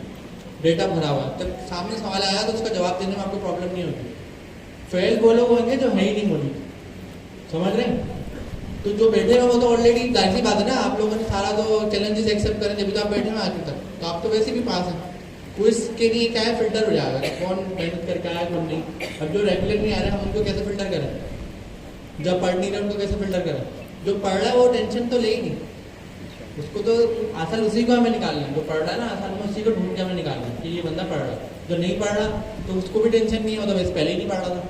S4: डेटा भरा हुआ है। जब सामने सवाल आया तो उसका जवाब देने में आपको प्रॉब्लम नहीं होती। फेल वो लोग होंगे जो है ही नहीं होनी, समझ रहे हैं। तो जो बैठे हैं वो तो ऑलरेडी जाहिर सी बात है ना, आप लोगों ने सारा तो चैलेंजेस एक्सेप्ट करें जब तो आप बैठे हैं आगे तक, तो आप तो वैसे भी पास हैं। क्विज के लिए क्या है, फिल्टर हो जाएगा कि कौन मेहनत करके आया कौन नहीं। अब जो रेगुलर नहीं आ रहे हम उनको कैसे फिल्टर करें, जब पढ़ नहीं रहे उनको कैसे फिल्टर करें। जो पढ़ रहा है वो टेंशन तो ले ही नहीं, उसको तो आसान उसी को हमें निकालना है। जो पढ़ रहा है ना आसान में उसी को ढूंढ के हमें निकालना है कि ये बंदा पढ़ रहा है। जो नहीं पढ़ रहा तो उसको भी टेंशन नहीं है, मतलब वैसे पहले ही नहीं पढ़ रहा था,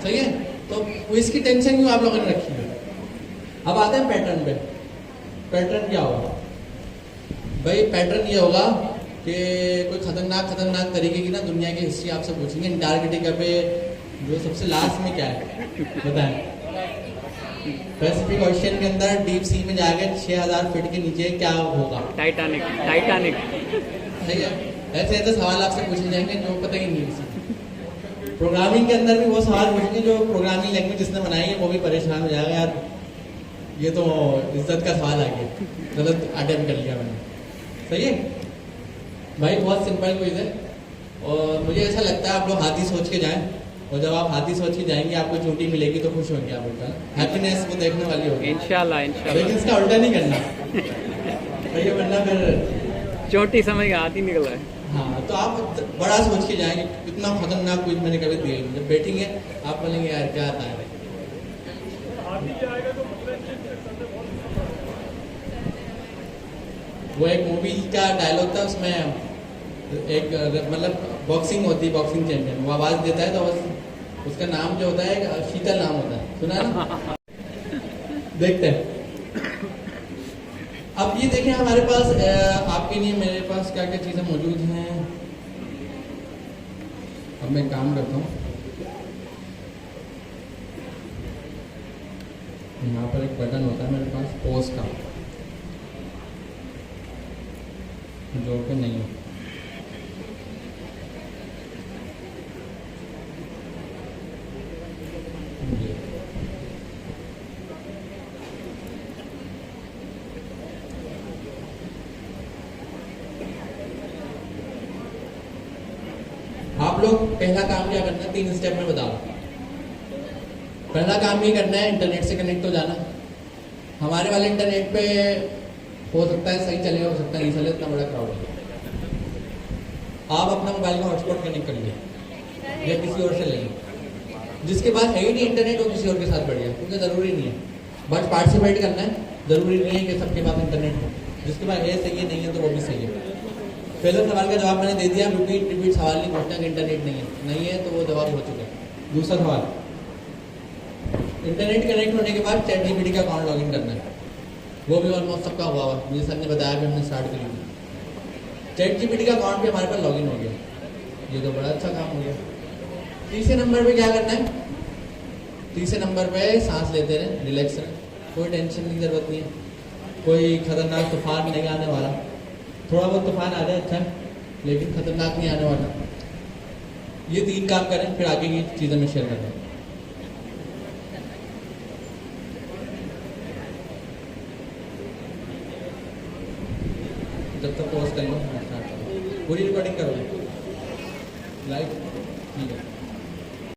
S4: सही है। तो क्विज की टेंशन क्यों आप लोगों ने रखी है। अब आते हैं पैटर्न पे। पैटर्न क्या होगा भाई, पैटर्न ये होगा कि कोई खतरनाक तरीके की ना दुनिया की हिस्ट्री आपसे पूछेंगे। अंटार्कटिका पे जो सबसे लास्ट में क्या है बताएं। पैसिफिक ओशियन के अंदर डीप सी में जाके 6000 फीट के नीचे क्या होगा।
S2: टाइटैनिक।
S4: सही है। ऐसे ऐसे सवाल आपसे पूछे जाएंगे जो पता ही नहीं किसी। प्रोग्रामिंग के अंदर भी वो सवाल पूछेंगे जो प्रोग्रामिंग लैंग्वेज जिसने बनाई है वो भी परेशान हो जाएगा, यार ये तो इज्जत का सवाल आ गया, गलत अटेम्प्ट कर लिया मैंने। सही है भाई, बहुत सिंपल क्विज है। और मुझे ऐसा लगता है आप लोग हाथी सोच के जाएं, और जब आप हाथी सोच के जाएंगे आपको चोटी मिलेगी तो खुश होंगे आप उल्टा। हैप्पीनेस वो देखने वाली होगी
S2: इंशाल्लाह।
S4: लेकिन इसका उल्टा नहीं करना भैया, वरना फिर
S2: चोटी समय का हाथ ही निकल रहा है।
S4: हाँ, तो आप बड़ा सोच के जाएंगे। इतना खतरनाक क्विज मैंने कभी दिया नहीं। जब बैठेंगे आप बोलेंगे यार क्या आता है। वो एक मूवी का डायलॉग था, उसमें एक मतलब बॉक्सिंग होती है, बॉक्सिंग चैंपियन, वो आवाज देता है तो उसका नाम जो होता है शीतल नाम होता है, सुना है ना। देखते हैं। अब ये देखें हमारे पास आपके लिए मेरे पास क्या क्या चीजें मौजूद हैं। अब मैं काम करता हूँ, यहाँ पर एक बटन होता है मेरे पास पॉज का, जो कि नहीं है। आप लोग पहला काम क्या करना है, 3 स्टेप में बताओ। पहला काम ये करना है इंटरनेट से कनेक्ट हो जाना। हमारे वाले इंटरनेट पे हो सकता है सही चलेगा, हो सकता है नहीं चले, इतना बड़ा क्राउड है। आप अपना मोबाइल का हॉटस्पॉट कनेक्ट कर लीजिए या किसी और से ले लीजिए। जिसके पास है ही नहीं इंटरनेट वो किसी और के साथ बढ़िया, क्योंकि ज़रूरी नहीं है, बस पार्टिसिपेट करना है। ज़रूरी नहीं है कि सबके पास इंटरनेट हो, जिसके पास है सही है, नहीं है तो वो भी सही है। पहले सवाल का जवाब मैंने दे दिया, रिपीट सवाल नहीं पूछना कि इंटरनेट नहीं है तो वो जवाब हो चुका है। दूसरा सवाल, इंटरनेट कनेक्ट होने के बाद चैट जीपीटी का अकाउंट लॉगिन करना है। वो भी ऑलमोस्ट सबका हुआ हुआ, मुझे सर ने बताया कि हमने स्टार्ट कर लिया। चैट जीपीटी का अकाउंट भी हमारे पास लॉगिन हो गया, ये तो बड़ा अच्छा काम हो गया। तीसरे नंबर पे क्या करना है, तीसरे नंबर पे सांस लेते रहे, रिलैक्स रहे, कोई टेंशन की जरूरत नहीं है। कोई खतरनाक तूफान नहीं आने वाला, थोड़ा बहुत तूफान आ जाए अच्छा, लेकिन खतरनाक नहीं आने वाला। ये 3 काम करें, फिर आगे की चीज़ें में शेयर करते हैं। जब तक पॉज कर लो, पूरी रिकॉर्डिंग करो लाइव, ठीक है।